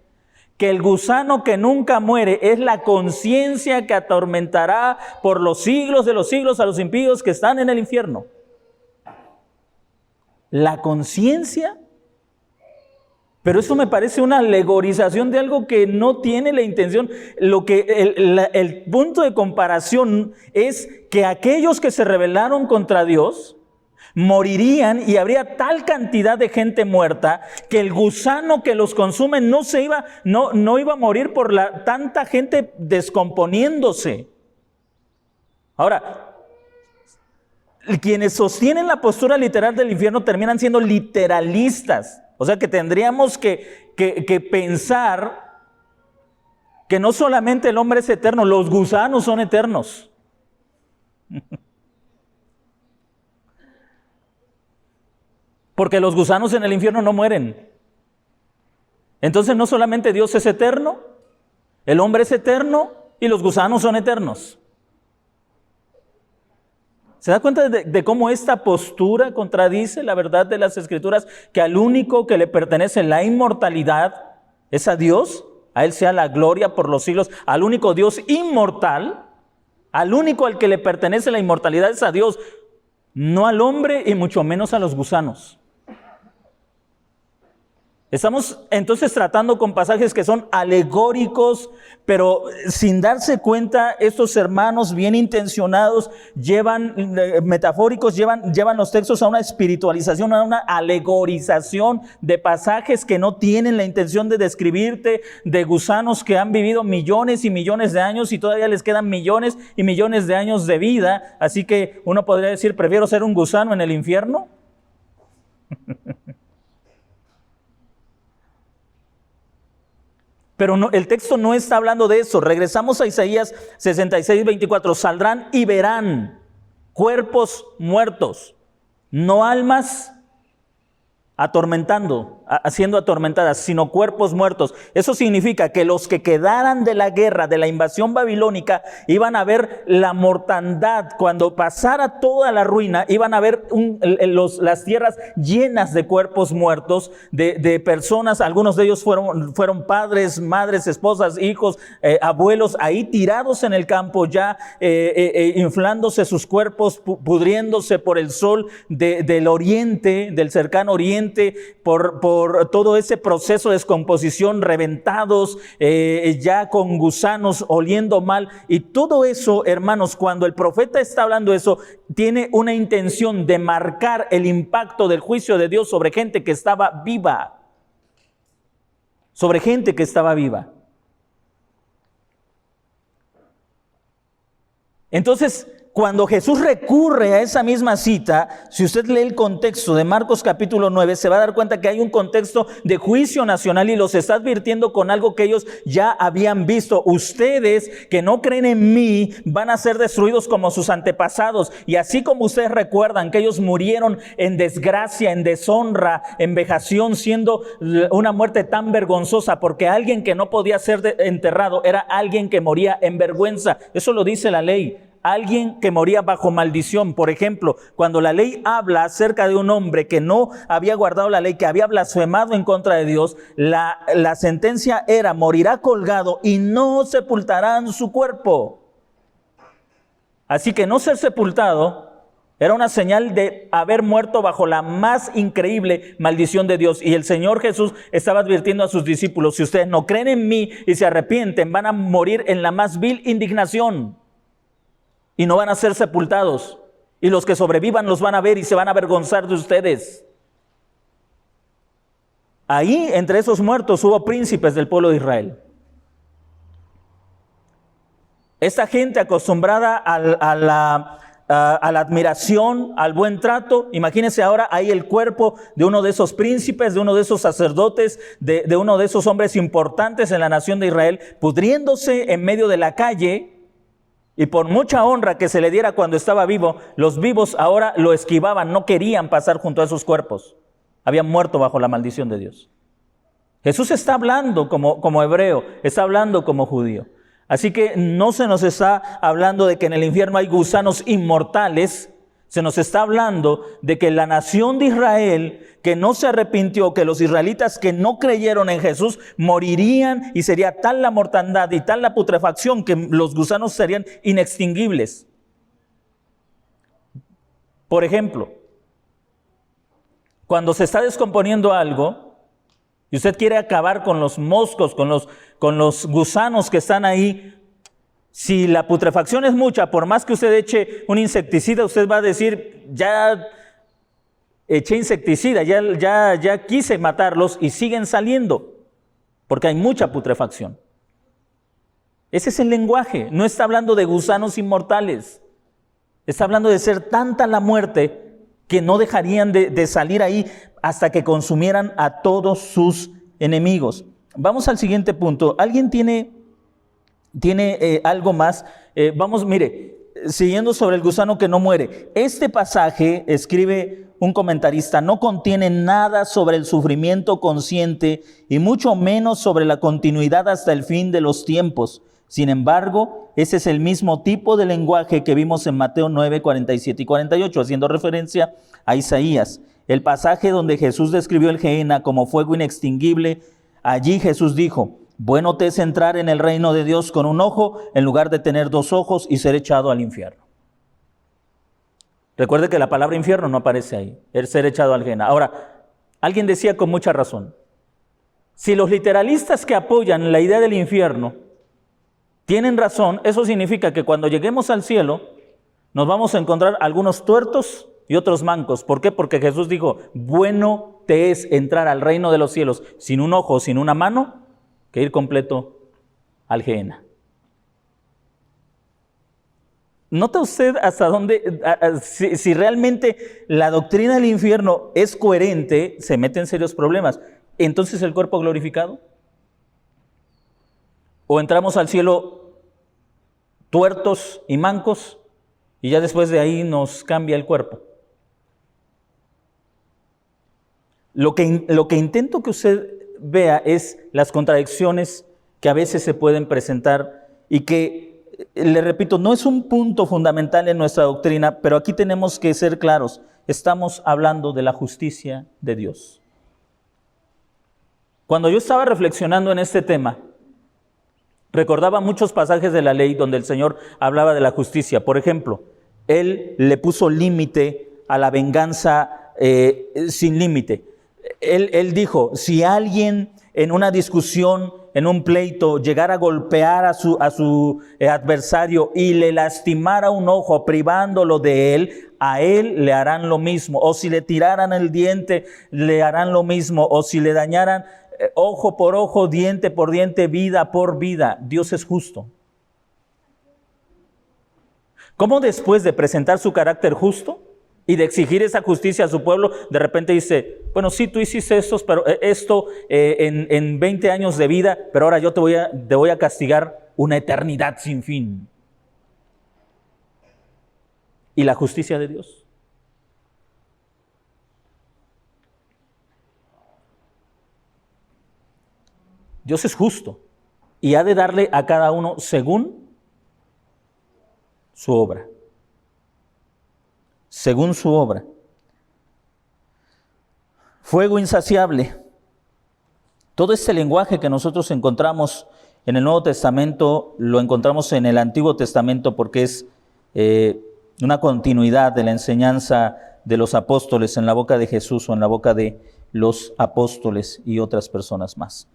que el gusano que nunca muere es la conciencia que atormentará por los siglos de los siglos a los impíos que están en el infierno. La conciencia. Pero eso me parece una alegorización de algo que no tiene la intención. El punto de comparación es que aquellos que se rebelaron contra Dios morirían y habría tal cantidad de gente muerta que el gusano que los consume no iba a morir por tanta gente descomponiéndose. Ahora, quienes sostienen la postura literal del infierno terminan siendo literalistas. O sea que tendríamos que pensar que no solamente el hombre es eterno, los gusanos son eternos. Porque los gusanos en el infierno no mueren. Entonces no solamente Dios es eterno, el hombre es eterno y los gusanos son eternos. ¿Se da cuenta de cómo esta postura contradice la verdad de las Escrituras? Que al único que le pertenece la inmortalidad es a Dios, a Él sea la gloria por los siglos, al único Dios inmortal, al único al que le pertenece la inmortalidad es a Dios, no al hombre y mucho menos a los gusanos. Estamos entonces tratando con pasajes que son alegóricos, pero sin darse cuenta, estos hermanos bien intencionados metafóricos, llevan los textos a una espiritualización, a una alegorización de pasajes que no tienen la intención de describirte, de gusanos que han vivido millones y millones de años y todavía les quedan millones y millones de años de vida. Así que uno podría decir, prefiero ser un gusano en el infierno. Pero no, el texto no está hablando de eso. Regresamos a Isaías 66:24. Saldrán y verán cuerpos muertos, no almas siendo atormentadas, sino cuerpos muertos. Eso significa que los que quedaran de la guerra, de la invasión babilónica, iban a ver la mortandad. Cuando pasara toda la ruina, iban a ver las tierras llenas de cuerpos muertos, de personas. Algunos de ellos fueron padres, madres, esposas, hijos, abuelos, ahí tirados en el campo ya, inflándose sus cuerpos, pudriéndose por el sol del oriente, del cercano oriente, por todo ese proceso de descomposición, reventados, ya con gusanos, oliendo mal. Y todo eso, hermanos, cuando el profeta está hablando eso, tiene una intención de marcar el impacto del juicio de Dios sobre gente que estaba viva. Sobre gente que estaba viva. Entonces, cuando Jesús recurre a esa misma cita, si usted lee el contexto de Marcos capítulo 9, se va a dar cuenta que hay un contexto de juicio nacional y los está advirtiendo con algo que ellos ya habían visto. Ustedes que no creen en mí van a ser destruidos como sus antepasados. Y así como ustedes recuerdan que ellos murieron en desgracia, en deshonra, en vejación, siendo una muerte tan vergonzosa, porque alguien que no podía ser enterrado era alguien que moría en vergüenza. Eso lo dice la ley. Alguien que moría bajo maldición. Por ejemplo, cuando la ley habla acerca de un hombre que no había guardado la ley, que había blasfemado en contra de Dios, la sentencia era: morirá colgado y no sepultarán su cuerpo. Así que no ser sepultado era una señal de haber muerto bajo la más increíble maldición de Dios. Y el Señor Jesús estaba advirtiendo a sus discípulos: si ustedes no creen en mí y se arrepienten, van a morir en la más vil indignación. Y no van a ser sepultados. Y los que sobrevivan los van a ver y se van a avergonzar de ustedes. Ahí, entre esos muertos, hubo príncipes del pueblo de Israel. Esta gente acostumbrada a la admiración, al buen trato. Imagínense ahora ahí el cuerpo de uno de esos príncipes, de uno de esos sacerdotes, de uno de esos hombres importantes en la nación de Israel, pudriéndose en medio de la calle. Y por mucha honra que se le diera cuando estaba vivo, los vivos ahora lo esquivaban, no querían pasar junto a esos cuerpos. Habían muerto bajo la maldición de Dios. Jesús está hablando como hebreo, está hablando como judío. Así que no se nos está hablando de que en el infierno hay gusanos inmortales. Se nos está hablando de que la nación de Israel, que no se arrepintió, que los israelitas que no creyeron en Jesús morirían, y sería tal la mortandad y tal la putrefacción que los gusanos serían inextinguibles. Por ejemplo, cuando se está descomponiendo algo y usted quiere acabar con los moscos, con los gusanos que están ahí, si la putrefacción es mucha, por más que usted eche un insecticida, usted va a decir: ya eché insecticida, ya quise matarlos, y siguen saliendo, porque hay mucha putrefacción. Ese es el lenguaje. No está hablando de gusanos inmortales. Está hablando de ser tanta la muerte que no dejarían de salir ahí hasta que consumieran a todos sus enemigos. Vamos al siguiente punto. ¿Alguien tiene algo más? Mire, siguiendo sobre el gusano que no muere. Este pasaje, escribe un comentarista, no contiene nada sobre el sufrimiento consciente y mucho menos sobre la continuidad hasta el fin de los tiempos. Sin embargo, ese es el mismo tipo de lenguaje que vimos en Mateo 9, 47 y 48, haciendo referencia a Isaías. El pasaje donde Jesús describió el Gehenna como fuego inextinguible, allí Jesús dijo: bueno te es entrar en el reino de Dios con un ojo en lugar de tener dos ojos y ser echado al infierno. Recuerde que la palabra infierno no aparece ahí, el ser echado al Gehenna. Ahora, alguien decía con mucha razón: si los literalistas que apoyan la idea del infierno tienen razón, eso significa que cuando lleguemos al cielo nos vamos a encontrar algunos tuertos y otros mancos. ¿Por qué? Porque Jesús dijo: bueno te es entrar al reino de los cielos sin un ojo, sin una mano, que ir completo al Gehenna. ¿Nota usted hasta dónde, si realmente la doctrina del infierno es coherente, se mete en serios problemas? ¿Entonces el cuerpo glorificado? ¿O entramos al cielo tuertos y mancos y ya después de ahí nos cambia el cuerpo? Lo que intento que usted vea es las contradicciones que a veces se pueden presentar y que, le repito, no es un punto fundamental en nuestra doctrina, pero aquí tenemos que ser claros. Estamos hablando de la justicia de Dios. Cuando yo estaba reflexionando en este tema, recordaba muchos pasajes de la ley donde el Señor hablaba de la justicia. Por ejemplo, Él le puso límite a la venganza sin límite. Él dijo: si alguien en una discusión, en un pleito, llegara a golpear a su adversario y le lastimara un ojo, privándolo de él, a él le harán lo mismo. O si le tiraran el diente, le harán lo mismo. O si le dañaran ojo por ojo, diente por diente, vida por vida. Dios es justo. ¿Cómo después de presentar su carácter justo y de exigir esa justicia a su pueblo, de repente dice, bueno, sí, tú hiciste esto en 20 años de vida, pero ahora yo te voy a castigar una eternidad sin fin? ¿Y la justicia de Dios? Dios es justo y ha de darle a cada uno según su obra. Según su obra. Fuego insaciable. Todo este lenguaje que nosotros encontramos en el Nuevo Testamento, lo encontramos en el Antiguo Testamento porque es una continuidad de la enseñanza de los apóstoles en la boca de Jesús o en la boca de los apóstoles y otras personas más.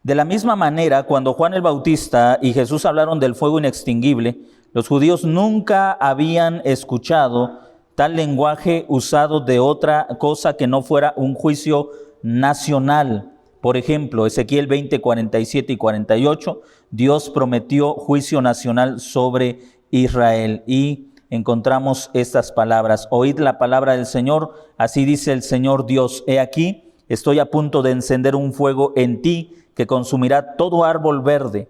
De la misma manera, cuando Juan el Bautista y Jesús hablaron del fuego inextinguible, los judíos nunca habían escuchado tal lenguaje usado de otra cosa que no fuera un juicio nacional. Por ejemplo, Ezequiel 20, 47 y 48, Dios prometió juicio nacional sobre Israel y encontramos estas palabras: oíd la palabra del Señor, así dice el Señor Dios, he aquí, estoy a punto de encender un fuego en ti que consumirá todo árbol verde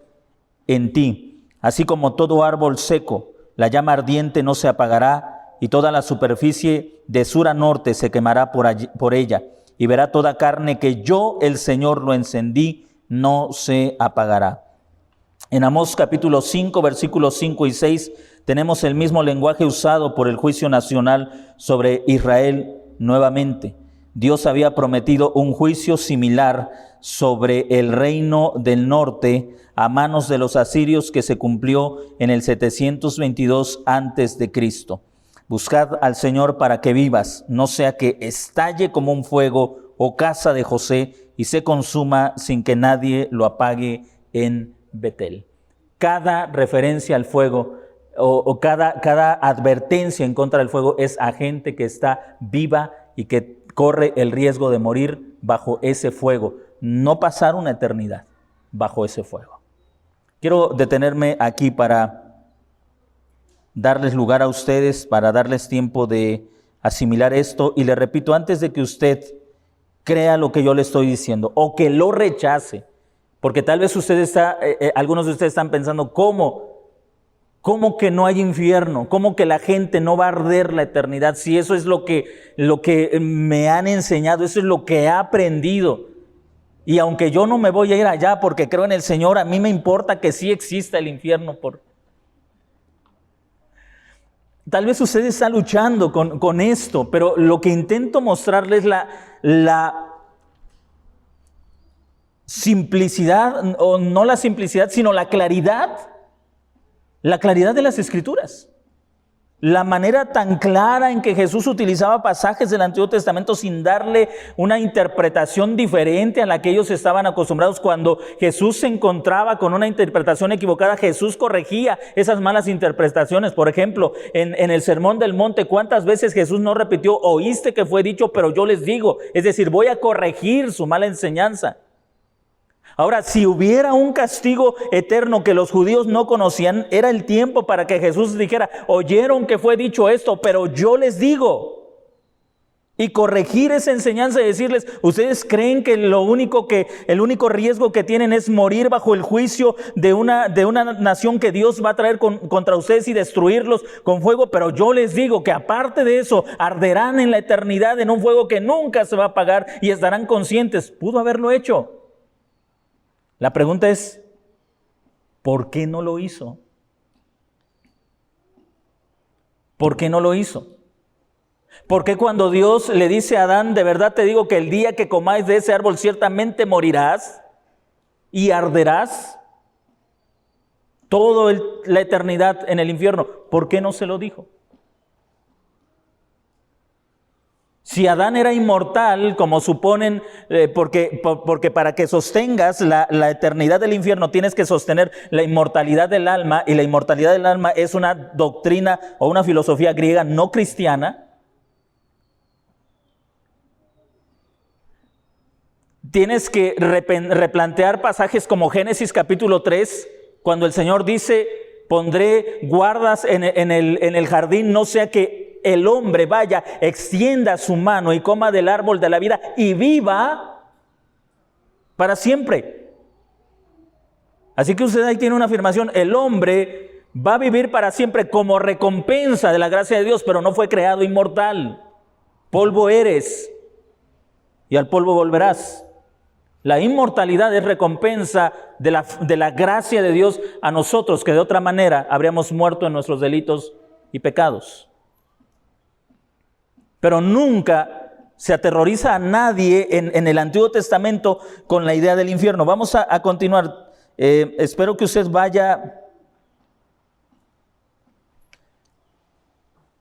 en ti, así como todo árbol seco, la llama ardiente no se apagará y toda la superficie de sur a norte se quemará por ella. Y verá toda carne que yo, el Señor, lo encendí, no se apagará. En Amós capítulo 5, versículos 5 y 6, tenemos el mismo lenguaje usado por el juicio nacional sobre Israel nuevamente. Dios había prometido un juicio similar sobre el reino del norte a manos de los asirios que se cumplió en el 722 antes de Cristo. Buscad al Señor para que vivas, no sea que estalle como un fuego, oh casa de José, y se consuma sin que nadie lo apague en Betel. Cada referencia al fuego o cada advertencia en contra del fuego es a gente que está viva y que corre el riesgo de morir bajo ese fuego, no pasar una eternidad bajo ese fuego. Quiero detenerme aquí para darles lugar a ustedes, para darles tiempo de asimilar esto. Y le repito, antes de que usted crea lo que yo le estoy diciendo o que lo rechace, porque tal vez algunos de ustedes están pensando, ¿cómo que no hay infierno? ¿Cómo que la gente no va a arder la eternidad? Si eso es lo que me han enseñado, eso es lo que he aprendido. Y aunque yo no me voy a ir allá porque creo en el Señor, a mí me importa que sí exista el infierno. Tal vez usted está luchando con esto, pero lo que intento mostrarles es la simplicidad, o no la simplicidad, sino la claridad de las Escrituras. La manera tan clara en que Jesús utilizaba pasajes del Antiguo Testamento sin darle una interpretación diferente a la que ellos estaban acostumbrados. Cuando Jesús se encontraba con una interpretación equivocada, Jesús corregía esas malas interpretaciones. Por ejemplo, en el Sermón del Monte, ¿cuántas veces Jesús no repitió, oíste que fue dicho, pero yo les digo? Es decir, voy a corregir su mala enseñanza. Ahora, si hubiera un castigo eterno que los judíos no conocían, era el tiempo para que Jesús dijera, oyeron que fue dicho esto, pero yo les digo. Y corregir esa enseñanza y decirles, ¿ustedes creen que el único riesgo que tienen es morir bajo el juicio de una nación que Dios va a traer contra ustedes y destruirlos con fuego? Pero yo les digo que aparte de eso, arderán en la eternidad en un fuego que nunca se va a apagar y estarán conscientes. Pudo haberlo hecho. La pregunta es, ¿por qué no lo hizo? ¿Por qué no lo hizo? ¿Por qué cuando Dios le dice a Adán, de verdad te digo que el día que comáis de ese árbol ciertamente morirás y arderás toda la eternidad en el infierno? ¿Por qué no se lo dijo? Si Adán era inmortal, como suponen, porque para que sostengas la eternidad del infierno tienes que sostener la inmortalidad del alma, y la inmortalidad del alma es una doctrina o una filosofía griega no cristiana. Tienes que replantear pasajes como Génesis capítulo 3, cuando el Señor dice, pondré guardas en el jardín, no sea que el hombre vaya, extienda su mano y coma del árbol de la vida y viva para siempre. Así que usted ahí tiene una afirmación: el hombre va a vivir para siempre como recompensa de la gracia de Dios, pero no fue creado inmortal. Polvo eres y al polvo volverás. La inmortalidad es recompensa de la gracia de Dios a nosotros, que de otra manera habríamos muerto en nuestros delitos y pecados. Pero nunca se aterroriza a nadie en el Antiguo Testamento con la idea del infierno. Vamos a continuar. Espero que usted vaya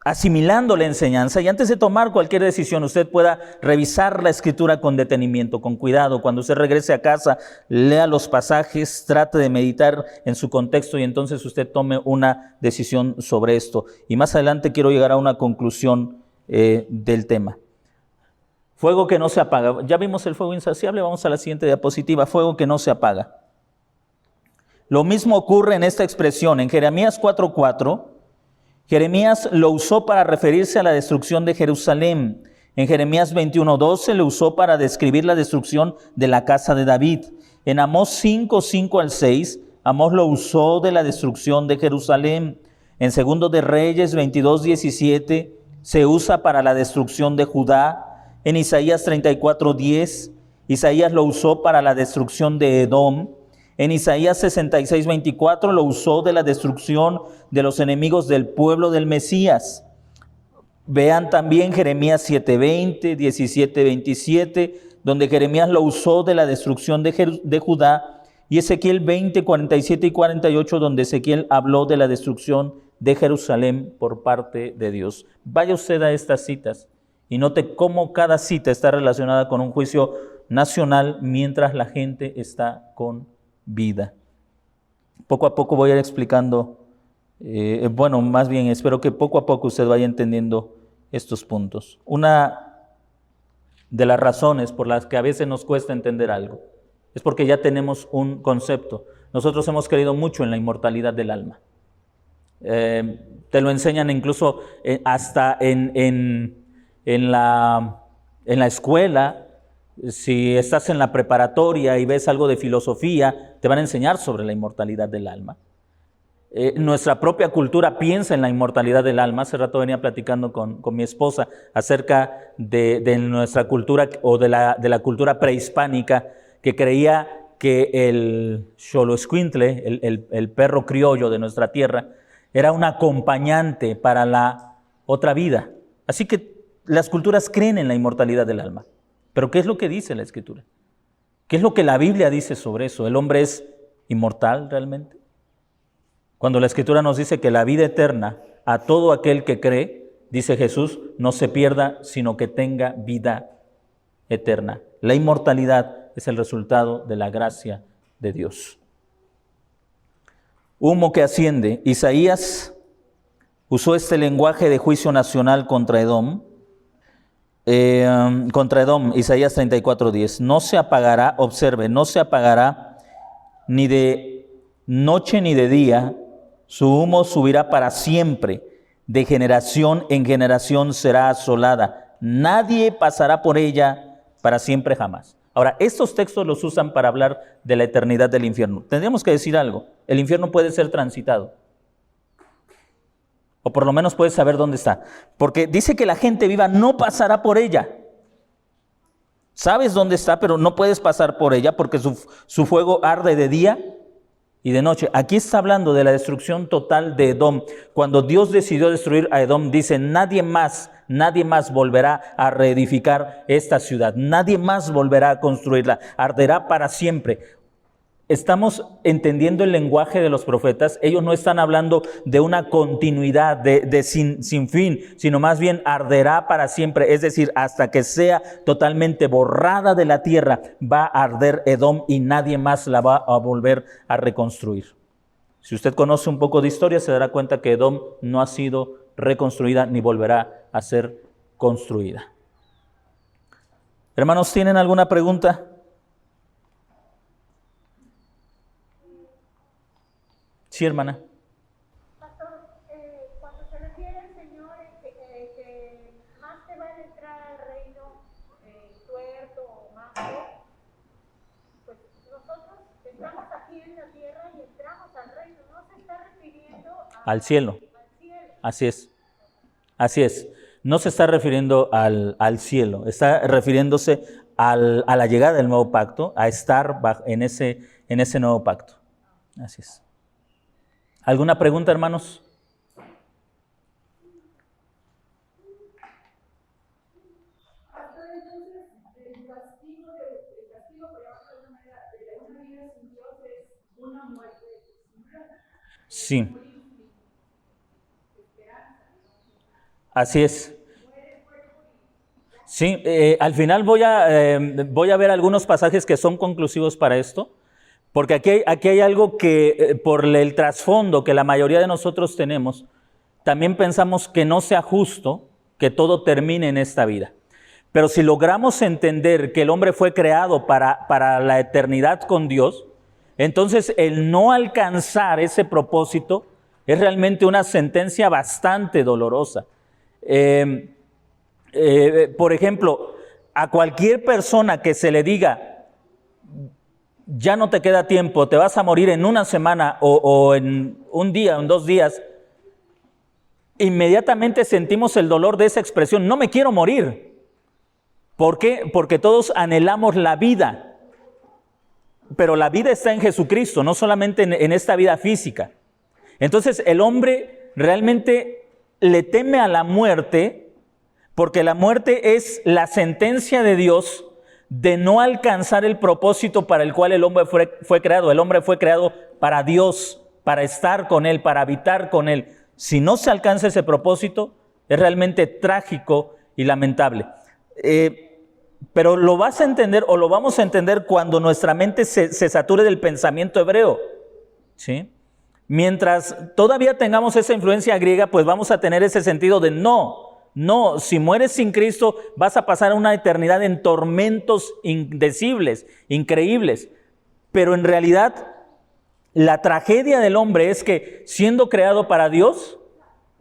asimilando la enseñanza, y antes de tomar cualquier decisión usted pueda revisar la Escritura con detenimiento, con cuidado. Cuando usted regrese a casa, lea los pasajes, trate de meditar en su contexto y entonces usted tome una decisión sobre esto. Y más adelante quiero llegar a una conclusión del tema. Fuego que no se apaga. Ya vimos el fuego insaciable, vamos a la siguiente diapositiva. Fuego que no se apaga. Lo mismo ocurre en esta expresión. En Jeremías 4:4, Jeremías lo usó para referirse a la destrucción de Jerusalén. En Jeremías 21:12 lo usó para describir la destrucción de la casa de David. En Amós 5:5-6, Amós lo usó de la destrucción de Jerusalén. En Segundo de Reyes 22:17 se usa para la destrucción de Judá. En Isaías 34:10, Isaías lo usó para la destrucción de Edom. En Isaías 66:24 lo usó de la destrucción de los enemigos del pueblo del Mesías. Vean también Jeremías 7:20, 17:27, donde Jeremías lo usó de la destrucción de Judá, y Ezequiel 20, 47 y 48, donde Ezequiel habló de la destrucción de Jerusalén por parte de Dios. Vaya usted a estas citas y note cómo cada cita está relacionada con un juicio nacional mientras la gente está con vida. Poco a poco voy a ir explicando, más bien espero que poco a poco usted vaya entendiendo estos puntos. Una de las razones por las que a veces nos cuesta entender algo es porque ya tenemos un concepto. Nosotros hemos creído mucho en la inmortalidad del alma. Te lo enseñan incluso hasta en la escuela. Si estás en la preparatoria y ves algo de filosofía, te van a enseñar sobre la inmortalidad del alma. Nuestra propia cultura piensa en la inmortalidad del alma. Hace rato venía platicando con mi esposa acerca de nuestra cultura o de la cultura prehispánica, que creía que el xoloescuintle, el perro criollo de nuestra tierra, era un acompañante para la otra vida. Así que las culturas creen en la inmortalidad del alma. Pero ¿qué es lo que dice la Escritura? ¿Qué es lo que la Biblia dice sobre eso? ¿El hombre es inmortal realmente? Cuando la Escritura nos dice que la vida eterna a todo aquel que cree, dice Jesús, no se pierda, sino que tenga vida eterna. La inmortalidad es el resultado de la gracia de Dios. Humo que asciende. Isaías usó este lenguaje de juicio nacional contra Edom. Isaías 34:10. No se apagará, observe, no se apagará ni de noche ni de día, su humo subirá para siempre, de generación en generación será asolada, nadie pasará por ella para siempre jamás. Ahora, estos textos los usan para hablar de la eternidad del infierno. Tendríamos que decir algo: el infierno puede ser transitado, o por lo menos puedes saber dónde está. Porque dice que la gente viva no pasará por ella. Sabes dónde está, pero no puedes pasar por ella porque su fuego arde de día y de noche. Aquí está hablando de la destrucción total de Edom. Cuando Dios decidió destruir a Edom, dice, nadie más volverá a reedificar esta ciudad. Nadie más volverá a construirla. Arderá para siempre. Estamos entendiendo el lenguaje de los profetas. Ellos no están hablando de una continuidad sin fin, sino más bien arderá para siempre. Es decir, hasta que sea totalmente borrada de la tierra, va a arder Edom y nadie más la va a volver a reconstruir. Si usted conoce un poco de historia, se dará cuenta que Edom no ha sido reconstruida ni volverá a ser construida. Hermanos, ¿tienen alguna pregunta? Sí, hermana. que más te van a entrar al reino tuerto o manco, pues nosotros estamos aquí en la tierra y entramos al reino. No se está refiriendo al cielo. al cielo. Así es. Así es. No se está refiriendo al cielo, está refiriéndose a la llegada del nuevo pacto, a estar en ese nuevo pacto. Así es. ¿Alguna pregunta, hermanos? Sí. Así es. Sí, al final voy a ver algunos pasajes que son conclusivos para esto, porque aquí hay algo que por el trasfondo que la mayoría de nosotros tenemos, también pensamos que no sea justo que todo termine en esta vida. Pero si logramos entender que el hombre fue creado para la eternidad con Dios, entonces el no alcanzar ese propósito es realmente una sentencia bastante dolorosa. Por ejemplo, a cualquier persona que se le diga, ya no te queda tiempo, te vas a morir en una semana o en un día o en 2 días, inmediatamente sentimos el dolor de esa expresión, no me quiero morir. ¿Por qué? Porque todos anhelamos la vida, pero la vida está en Jesucristo, no solamente en esta vida física. Entonces el hombre realmente le teme a la muerte, porque la muerte es la sentencia de Dios de no alcanzar el propósito para el cual el hombre fue creado. El hombre fue creado para Dios, para estar con Él, para habitar con Él. Si no se alcanza ese propósito, es realmente trágico y lamentable. Pero lo vas a entender o lo vamos a entender cuando nuestra mente se sature del pensamiento hebreo, ¿sí? Mientras todavía tengamos esa influencia griega, pues vamos a tener ese sentido de no, si mueres sin Cristo vas a pasar una eternidad en tormentos indecibles, increíbles. Pero en realidad la tragedia del hombre es que siendo creado para Dios,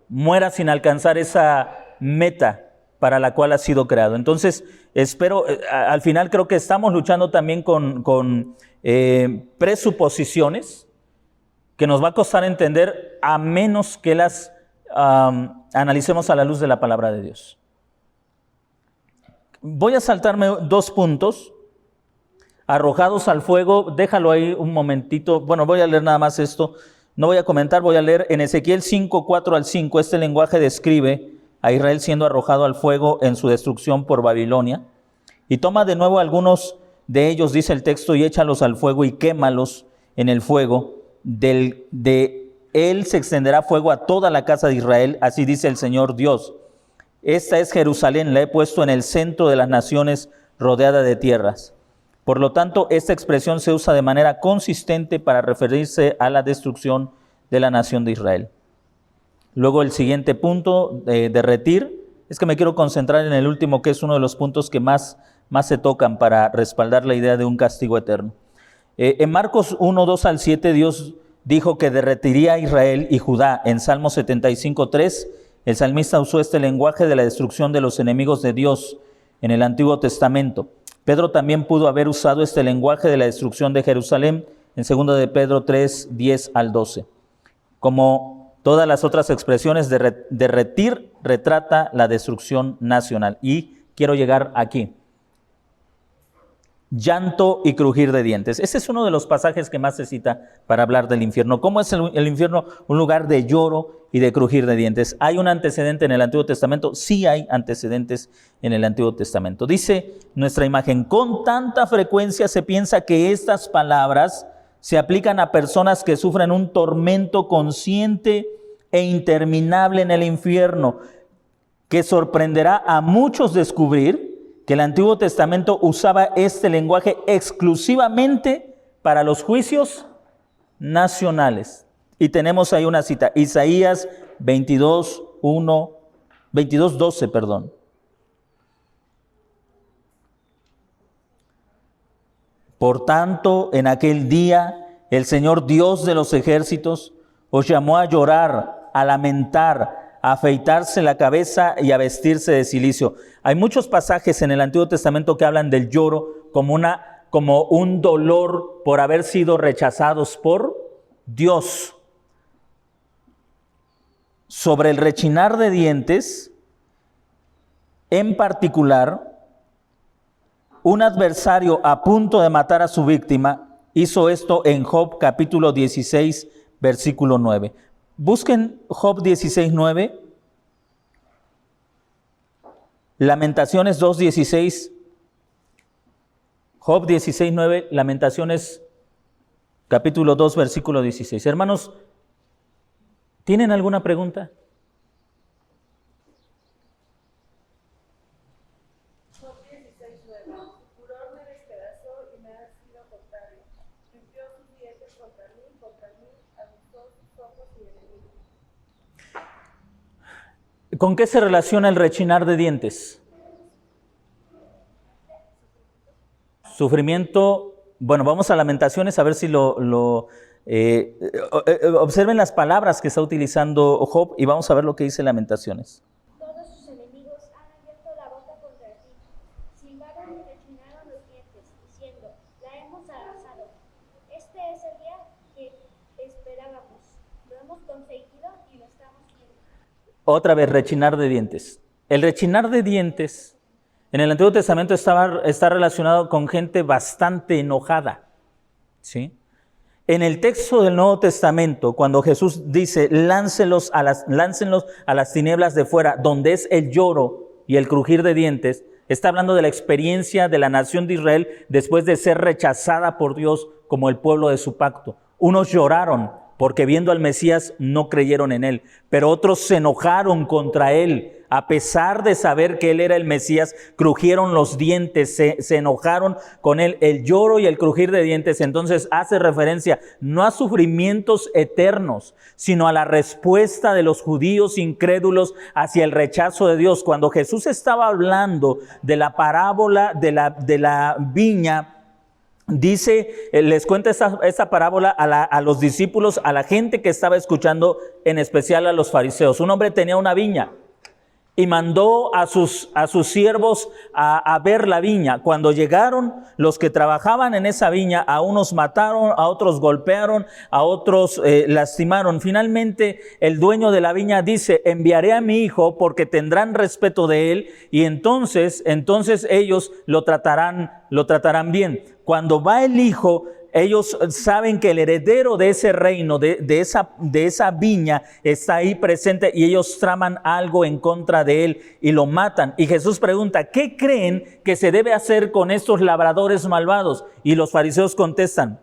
muera sin alcanzar esa meta para la cual ha sido creado. Entonces, al final creo que estamos luchando también con presuposiciones que nos va a costar entender a menos que las analicemos a la luz de la palabra de Dios. Voy a saltarme 2 puntos. Arrojados al fuego, déjalo ahí un momentito. Bueno, voy a leer nada más esto. No voy a comentar, voy a leer en Ezequiel 5, 4 al 5. Este lenguaje describe a Israel siendo arrojado al fuego en su destrucción por Babilonia. Y toma de nuevo algunos de ellos, dice el texto, y échalos al fuego y quémalos en el fuego. De él se extenderá fuego a toda la casa de Israel, así dice el Señor Dios. Esta es Jerusalén, la he puesto en el centro de las naciones, rodeada de tierras. Por lo tanto, esta expresión se usa de manera consistente para referirse a la destrucción de la nación de Israel. Luego el siguiente punto, derretir, es que me quiero concentrar en el último, que es uno de los puntos que más se tocan para respaldar la idea de un castigo eterno. En Marcos 1, 2 al 7, Dios dijo que derretiría a Israel y Judá. En Salmo 75, 3, el salmista usó este lenguaje de la destrucción de los enemigos de Dios en el Antiguo Testamento. Pedro también pudo haber usado este lenguaje de la destrucción de Jerusalén en 2 de Pedro 3, 10 al 12. Como todas las otras expresiones, derretir retrata la destrucción nacional. Y quiero llegar aquí. Llanto y crujir de dientes. Ese es uno de los pasajes que más se cita para hablar del infierno. ¿Cómo es el infierno? Un lugar de lloro y de crujir de dientes. ¿Hay un antecedente en el Antiguo Testamento? Sí hay antecedentes en el Antiguo Testamento. Dice nuestra imagen, con tanta frecuencia se piensa que estas palabras se aplican a personas que sufren un tormento consciente e interminable en el infierno, que sorprenderá a muchos descubrir que el Antiguo Testamento usaba este lenguaje exclusivamente para los juicios nacionales. Y tenemos ahí una cita, Isaías 22:12, perdón. Por tanto, en aquel día, el Señor Dios de los ejércitos os llamó a llorar, a lamentar, a afeitarse la cabeza y a vestirse de cilicio. Hay muchos pasajes en el Antiguo Testamento que hablan del lloro como un dolor por haber sido rechazados por Dios. Sobre el rechinar de dientes, en particular, un adversario a punto de matar a su víctima hizo esto en Job capítulo 16, versículo 9. Busquen Job 16, 9. Lamentaciones 2, 16. Job 16, 9. Lamentaciones capítulo 2, versículo 16. Hermanos, ¿tienen alguna pregunta? ¿Con qué se relaciona el rechinar de dientes? Sufrimiento. Bueno, vamos a Lamentaciones a ver si observen las palabras que está utilizando Job y vamos a ver lo que dice Lamentaciones. Todos sus enemigos han abierto la boca contra ti. Silbaron y rechinaron los dientes, diciendo, la hemos arrasado. Este es el día que esperábamos. Lo hemos conseguido y lo estamos viendo. Otra vez, rechinar de dientes. El rechinar de dientes en el Antiguo Testamento está relacionado con gente bastante enojada, ¿sí? En el texto del Nuevo Testamento, cuando Jesús dice, láncenlos a las tinieblas de fuera, donde es el lloro y el crujir de dientes, está hablando de la experiencia de la nación de Israel después de ser rechazada por Dios como el pueblo de su pacto. Unos lloraron porque viendo al Mesías no creyeron en él, pero otros se enojaron contra él. A pesar de saber que él era el Mesías, crujieron los dientes, se enojaron con él. El lloro y el crujir de dientes entonces hace referencia no a sufrimientos eternos, sino a la respuesta de los judíos incrédulos hacia el rechazo de Dios. Cuando Jesús estaba hablando de la parábola de la viña, dice, les cuenta esta parábola a los discípulos, a la gente que estaba escuchando, en especial a los fariseos. Un hombre tenía una viña y mandó a sus siervos a ver la viña. Cuando llegaron, los que trabajaban en esa viña, a unos mataron, a otros golpearon, a otros lastimaron. Finalmente, el dueño de la viña dice, enviaré a mi hijo porque tendrán respeto de él y entonces ellos lo tratarán bien. Cuando va el hijo, ellos saben que el heredero de ese reino, de esa viña, está ahí presente y ellos traman algo en contra de él y lo matan. Y Jesús pregunta, ¿qué creen que se debe hacer con estos labradores malvados? Y los fariseos contestan,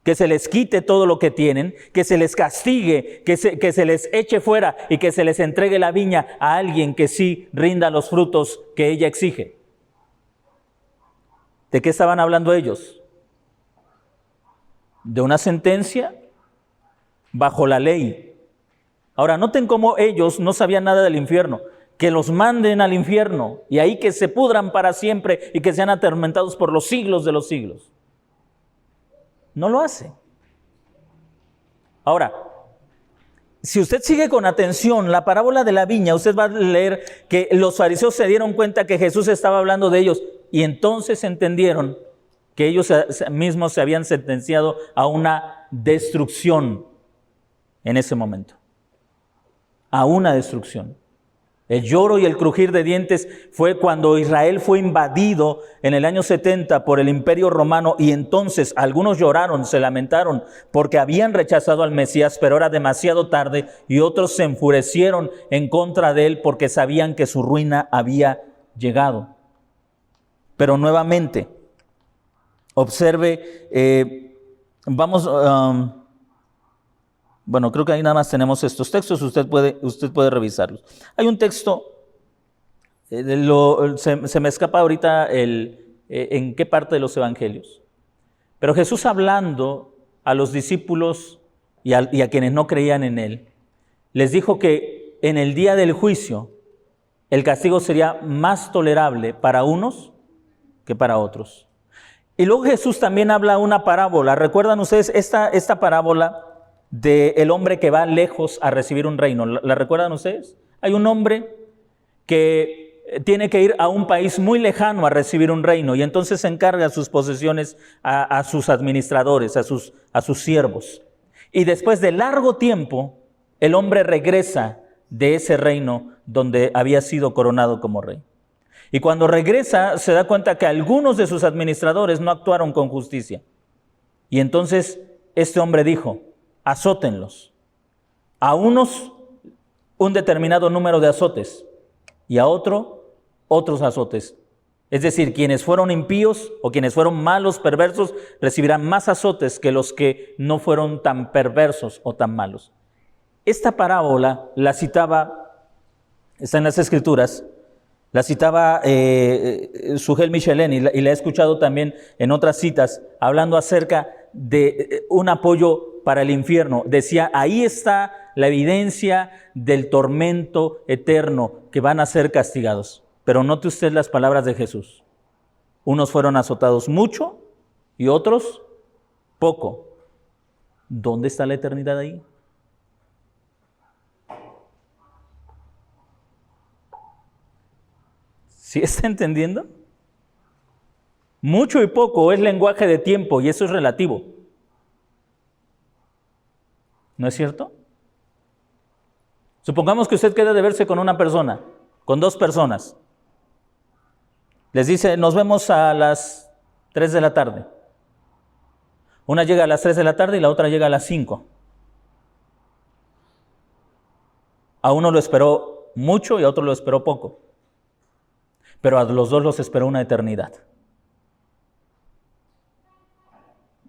que se les quite todo lo que tienen, que se les castigue, que se les eche fuera y que se les entregue la viña a alguien que sí rinda los frutos que ella exige. ¿De qué estaban hablando ellos? De una sentencia bajo la ley. Ahora, noten cómo ellos no sabían nada del infierno. Que los manden al infierno y ahí que se pudran para siempre y que sean atormentados por los siglos de los siglos. No lo hace. Ahora, si usted sigue con atención la parábola de la viña, usted va a leer que los fariseos se dieron cuenta que Jesús estaba hablando de ellos y entonces entendieron que ellos mismos se habían sentenciado a una destrucción en ese momento. A una destrucción. El lloro y el crujir de dientes fue cuando Israel fue invadido en el año 70 por el Imperio Romano y entonces algunos lloraron, se lamentaron porque habían rechazado al Mesías, pero era demasiado tarde y otros se enfurecieron en contra de él porque sabían que su ruina había llegado. Pero nuevamente, observe, bueno, creo que ahí nada más tenemos estos textos, usted puede revisarlos. Hay un texto, se me escapa ahorita en qué parte de los evangelios, pero Jesús hablando a los discípulos y a quienes no creían en él, les dijo que en el día del juicio el castigo sería más tolerable para unos que para otros. Y luego Jesús también habla una parábola. ¿Recuerdan ustedes esta parábola del hombre que va lejos a recibir un reino? ¿La recuerdan ustedes? Hay un hombre que tiene que ir a un país muy lejano a recibir un reino y entonces encarga sus posesiones a sus administradores, a sus siervos. Y después de largo tiempo, el hombre regresa de ese reino donde había sido coronado como rey. Y cuando regresa, se da cuenta que algunos de sus administradores no actuaron con justicia. Y entonces este hombre dijo, azótenlos. A unos un determinado número de azotes y a otros azotes. Es decir, quienes fueron impíos o quienes fueron malos, perversos, recibirán más azotes que los que no fueron tan perversos o tan malos. Esta parábola la citaba, está en las Escrituras, la citaba Sugel Michelén y la he escuchado también en otras citas, hablando acerca de un apoyo para el infierno. Decía, ahí está la evidencia del tormento eterno, que van a ser castigados. Pero note usted las palabras de Jesús. Unos fueron azotados mucho y otros poco. ¿Dónde está la eternidad ahí? ¿Sí está entendiendo? Mucho y poco es lenguaje de tiempo y eso es relativo. ¿No es cierto? Supongamos que usted queda de verse con una persona, con dos personas. Les dice, nos vemos a las 3 de la tarde. Una llega a las 3 de la tarde y la otra llega a las 5. A uno lo esperó mucho y a otro lo esperó poco. Pero a los dos los esperó una eternidad.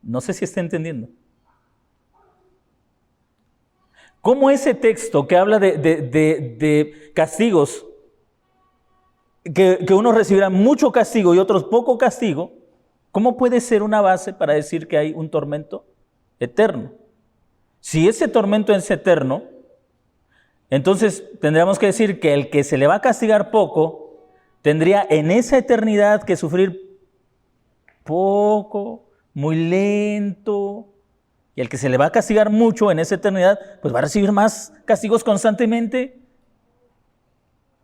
No sé si está entendiendo. ¿Cómo ese texto que habla de castigos, que unos recibirán mucho castigo y otros poco castigo, cómo puede ser una base para decir que hay un tormento eterno? Si ese tormento es eterno, entonces tendríamos que decir que el que se le va a castigar poco, tendría en esa eternidad que sufrir poco, muy lento. Y el que se le va a castigar mucho en esa eternidad, pues va a recibir más castigos constantemente.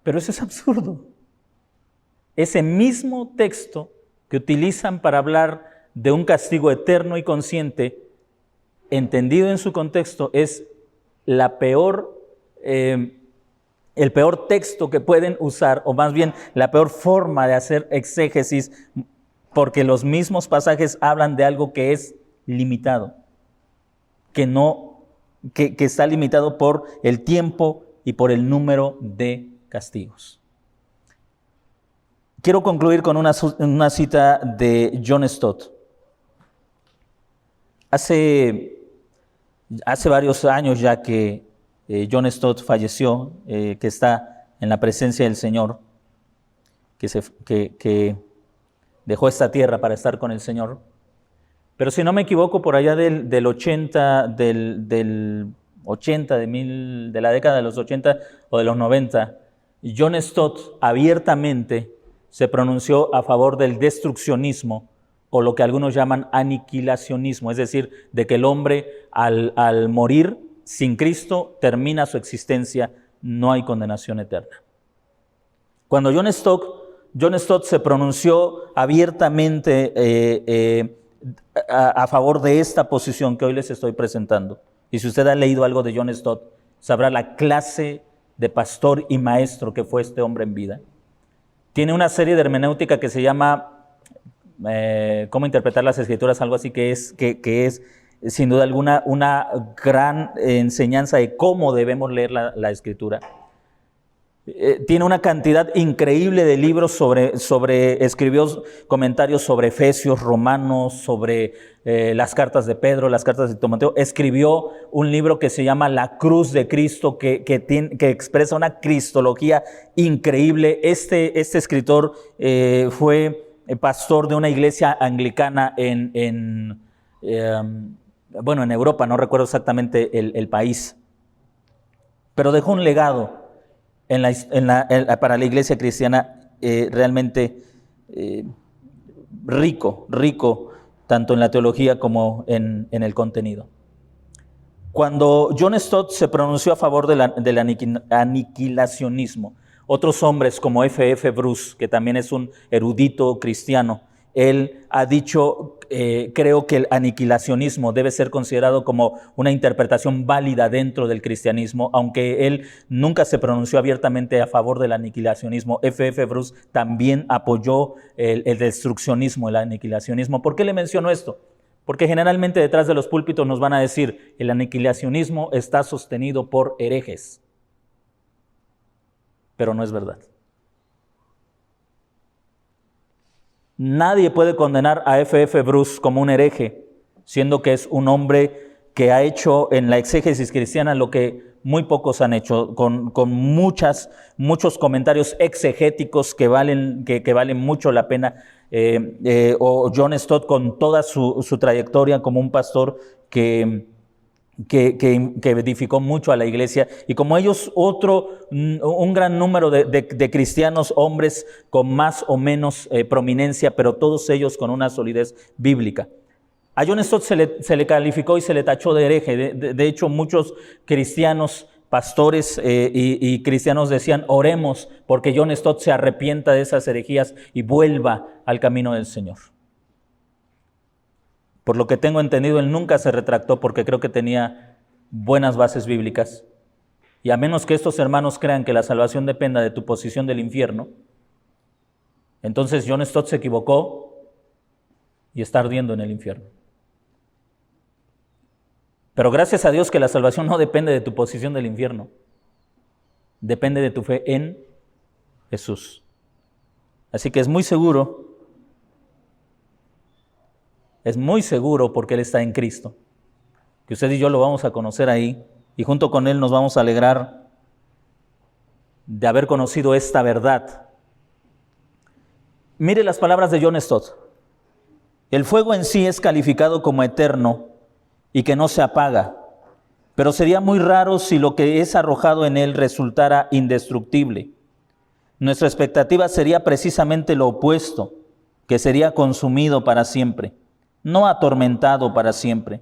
Pero eso es absurdo. Ese mismo texto que utilizan para hablar de un castigo eterno y consciente, entendido en su contexto, es el peor texto que pueden usar, o más bien la peor forma de hacer exégesis, porque los mismos pasajes hablan de algo que es limitado. Que está limitado por el tiempo y por el número de castigos. Quiero concluir con una cita de John Stott. Hace varios años ya que John Stott falleció, que está en la presencia del Señor, que dejó esta tierra para estar con el Señor. Pero si no me equivoco, por allá del 80, de la década de los 80 o de los 90, John Stott abiertamente se pronunció a favor del destruccionismo, o lo que algunos llaman aniquilacionismo, es decir, de que el hombre al morir sin Cristo termina su existencia, no hay condenación eterna. Cuando John Stott se pronunció abiertamente a favor de esta posición que hoy les estoy presentando. Y si usted ha leído algo de John Stott, sabrá la clase de pastor y maestro que fue este hombre en vida. Tiene una serie de hermenéutica que se llama ¿Cómo interpretar las Escrituras? Algo así, que es sin duda alguna una gran enseñanza de cómo debemos leer la Escritura. Tiene una cantidad increíble de libros escribió comentarios sobre Efesios, Romanos, sobre las cartas de Pedro, las cartas de Timoteo. Escribió un libro que se llama La Cruz de Cristo, que expresa una cristología increíble. Este escritor fue pastor de una iglesia anglicana en Europa, no recuerdo exactamente el país, pero dejó un legado para la iglesia cristiana realmente rico, tanto en la teología como en el contenido. Cuando John Stott se pronunció a favor del aniquilacionismo, otros hombres como F.F. Bruce, que también es un erudito cristiano, él ha dicho, creo que el aniquilacionismo debe ser considerado como una interpretación válida dentro del cristianismo, aunque él nunca se pronunció abiertamente a favor del aniquilacionismo. F.F. Bruce también apoyó el destruccionismo, el aniquilacionismo. ¿Por qué le menciono esto? Porque generalmente detrás de los púlpitos nos van a decir, el aniquilacionismo está sostenido por herejes. Pero no es verdad. Nadie puede condenar a F.F. Bruce como un hereje, siendo que es un hombre que ha hecho en la exégesis cristiana lo que muy pocos han hecho, con muchos comentarios exegéticos que valen mucho la pena, o John Stott con toda su trayectoria como un pastor que edificó mucho a la iglesia, y como ellos un gran número de cristianos, hombres con más o menos prominencia, pero todos ellos con una solidez bíblica. A John Stott se le calificó y se le tachó de hereje. De hecho, muchos cristianos, pastores y cristianos decían, oremos porque John Stott se arrepienta de esas herejías y vuelva al camino del Señor. Por lo que tengo entendido, él nunca se retractó porque creo que tenía buenas bases bíblicas. Y a menos que estos hermanos crean que la salvación dependa de tu posición del infierno, entonces John Stott se equivocó y está ardiendo en el infierno. Pero gracias a Dios que la salvación no depende de tu posición del infierno. Depende de tu fe en Jesús. Así que es muy seguro porque Él está en Cristo, que usted y yo lo vamos a conocer ahí, y junto con Él nos vamos a alegrar de haber conocido esta verdad. Mire las palabras de John Stott. El fuego en sí es calificado como eterno y que no se apaga, pero sería muy raro si lo que es arrojado en él resultara indestructible. Nuestra expectativa sería precisamente lo opuesto, que sería consumido para siempre, no atormentado para siempre.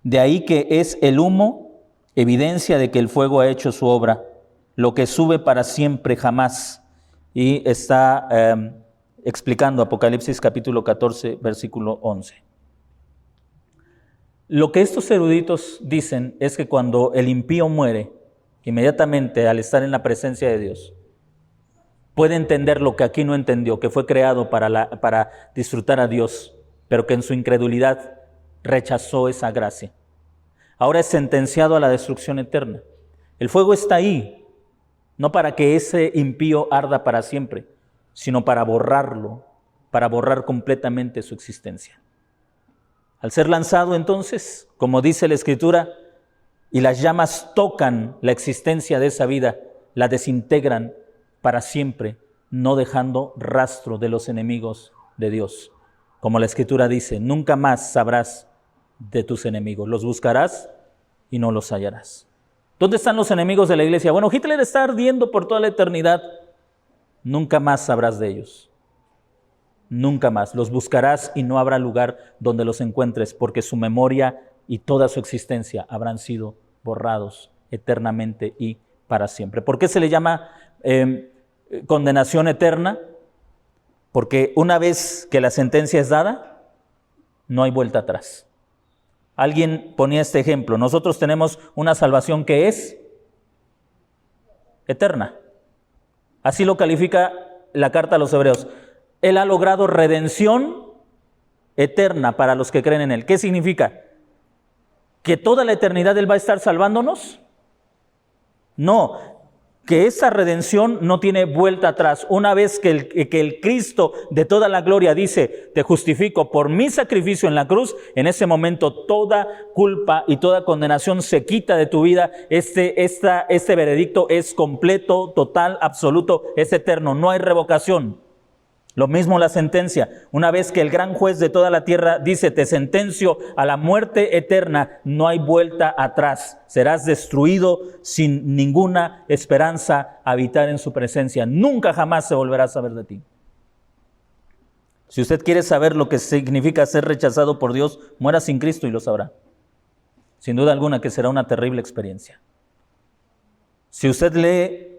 De ahí que es el humo evidencia de que el fuego ha hecho su obra, lo que sube para siempre jamás. Y está explicando Apocalipsis capítulo 14, versículo 11. Lo que estos eruditos dicen es que cuando el impío muere, inmediatamente al estar en la presencia de Dios, puede entender lo que aquí no entendió, que fue creado para disfrutar a Dios, pero que en su incredulidad rechazó esa gracia. Ahora es sentenciado a la destrucción eterna. El fuego está ahí, no para que ese impío arda para siempre, sino para borrarlo, para borrar completamente su existencia. Al ser lanzado entonces, como dice la Escritura, y las llamas tocan la existencia de esa vida, la desintegran para siempre, no dejando rastro de los enemigos de Dios. Como la Escritura dice, nunca más sabrás de tus enemigos, los buscarás y no los hallarás. ¿Dónde están los enemigos de la iglesia? Bueno, Hitler está ardiendo por toda la eternidad. Nunca más sabrás de ellos. Nunca más. Los buscarás y no habrá lugar donde los encuentres, porque su memoria y toda su existencia habrán sido borrados eternamente y para siempre. ¿Por qué se le llama condenación eterna? Porque una vez que la sentencia es dada, no hay vuelta atrás. Alguien ponía este ejemplo. Nosotros tenemos una salvación que es eterna. Así lo califica la carta a los Hebreos. Él ha logrado redención eterna para los que creen en Él. ¿Qué significa? ¿Que toda la eternidad Él va a estar salvándonos? No, que esa redención no tiene vuelta atrás. Una vez que el Cristo de toda la gloria dice, te justifico por mi sacrificio en la cruz, en ese momento toda culpa y toda condenación se quita de tu vida. Este veredicto es completo, total, absoluto, es eterno, no hay revocación. Lo mismo la sentencia. Una vez que el gran juez de toda la tierra dice, te sentencio a la muerte eterna, no hay vuelta atrás. Serás destruido sin ninguna esperanza a habitar en su presencia. Nunca jamás se volverá a saber de ti. Si usted quiere saber lo que significa ser rechazado por Dios, muera sin Cristo y lo sabrá. sin duda alguna que será una terrible experiencia. Si usted lee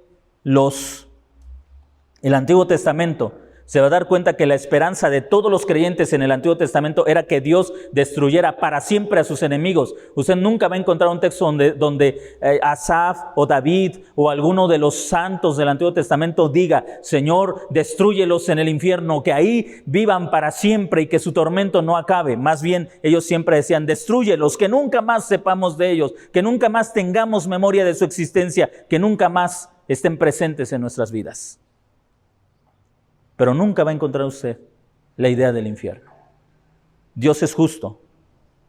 el Antiguo Testamento, se va a dar cuenta que la esperanza de todos los creyentes en el Antiguo Testamento era que Dios destruyera para siempre a sus enemigos. Usted nunca va a encontrar un texto donde Asaf o David o alguno de los santos del Antiguo Testamento diga: Señor, destrúyelos en el infierno, que ahí vivan para siempre y que su tormento no acabe. Más bien, ellos siempre decían: destrúyelos, que nunca más sepamos de ellos, que nunca más tengamos memoria de su existencia, que nunca más estén presentes en nuestras vidas. Pero nunca va a encontrar usted la idea del infierno. Dios es justo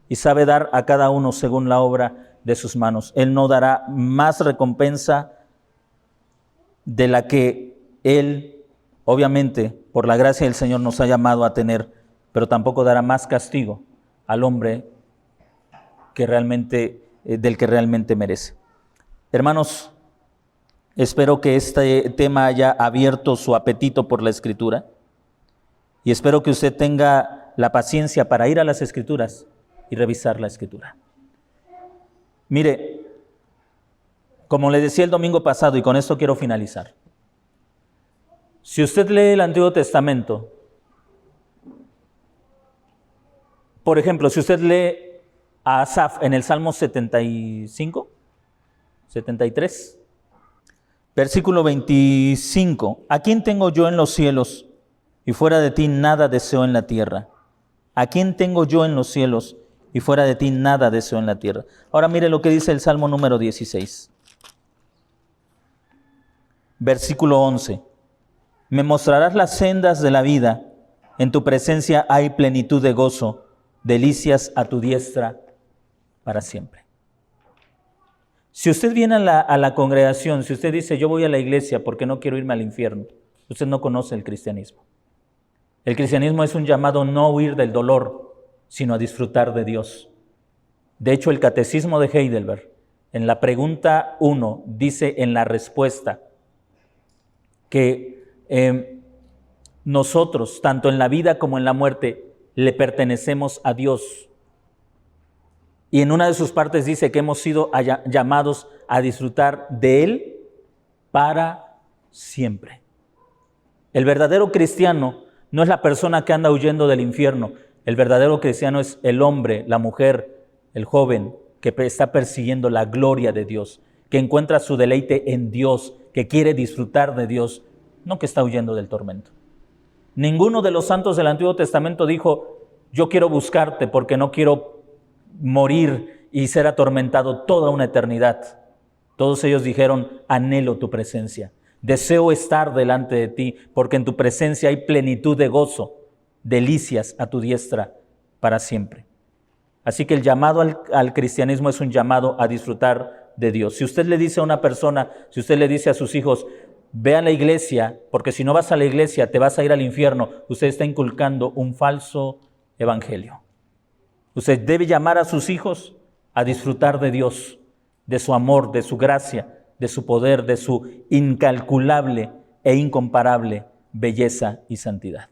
y sabe dar a cada uno según la obra de sus manos. Él no dará más recompensa de la que Él, obviamente, por la gracia del Señor, nos ha llamado a tener, pero tampoco dará más castigo al hombre del que realmente merece. Hermanos, espero que este tema haya abierto su apetito por la Escritura y espero que usted tenga la paciencia para ir a las Escrituras y revisar la Escritura. Mire, como le decía el domingo pasado, y con esto quiero finalizar, si usted lee el Antiguo Testamento, por ejemplo, si usted lee a Asaf en el Salmo 75, 73, versículo 25, ¿a quién tengo yo en los cielos? Y fuera de ti nada deseo en la tierra. ¿A quién tengo yo en los cielos? Y fuera de ti nada deseo en la tierra. Ahora mire lo que dice el Salmo número 16. Versículo 11. Me mostrarás las sendas de la vida. En tu presencia hay plenitud de gozo. Delicias a tu diestra para siempre. Si usted viene a la congregación, si usted dice: yo voy a la iglesia porque no quiero irme al infierno, usted no conoce el cristianismo. El cristianismo es un llamado no a huir del dolor, sino a disfrutar de Dios. De hecho, el Catecismo de Heidelberg, en la pregunta 1, dice en la respuesta que nosotros, tanto en la vida como en la muerte, le pertenecemos a Dios. Y en una de sus partes dice que hemos sido llamados a disfrutar de Él para siempre. El verdadero cristiano no es la persona que anda huyendo del infierno. El verdadero cristiano es el hombre, la mujer, el joven que está persiguiendo la gloria de Dios, que encuentra su deleite en Dios, que quiere disfrutar de Dios, no que está huyendo del tormento. Ninguno de los santos del Antiguo Testamento dijo: yo quiero buscarte porque no quiero morir y ser atormentado toda una eternidad. Todos ellos dijeron: anhelo tu presencia, deseo estar delante de ti, porque en tu presencia hay plenitud de gozo, delicias a tu diestra para siempre. Así que el llamado al cristianismo es un llamado a disfrutar de Dios. Si usted le dice a una persona, si usted le dice a sus hijos: ve a la iglesia, porque si no vas a la iglesia te vas a ir al infierno, usted está inculcando un falso evangelio. Usted debe llamar a sus hijos a disfrutar de Dios, de su amor, de su gracia, de su poder, de su incalculable e incomparable belleza y santidad.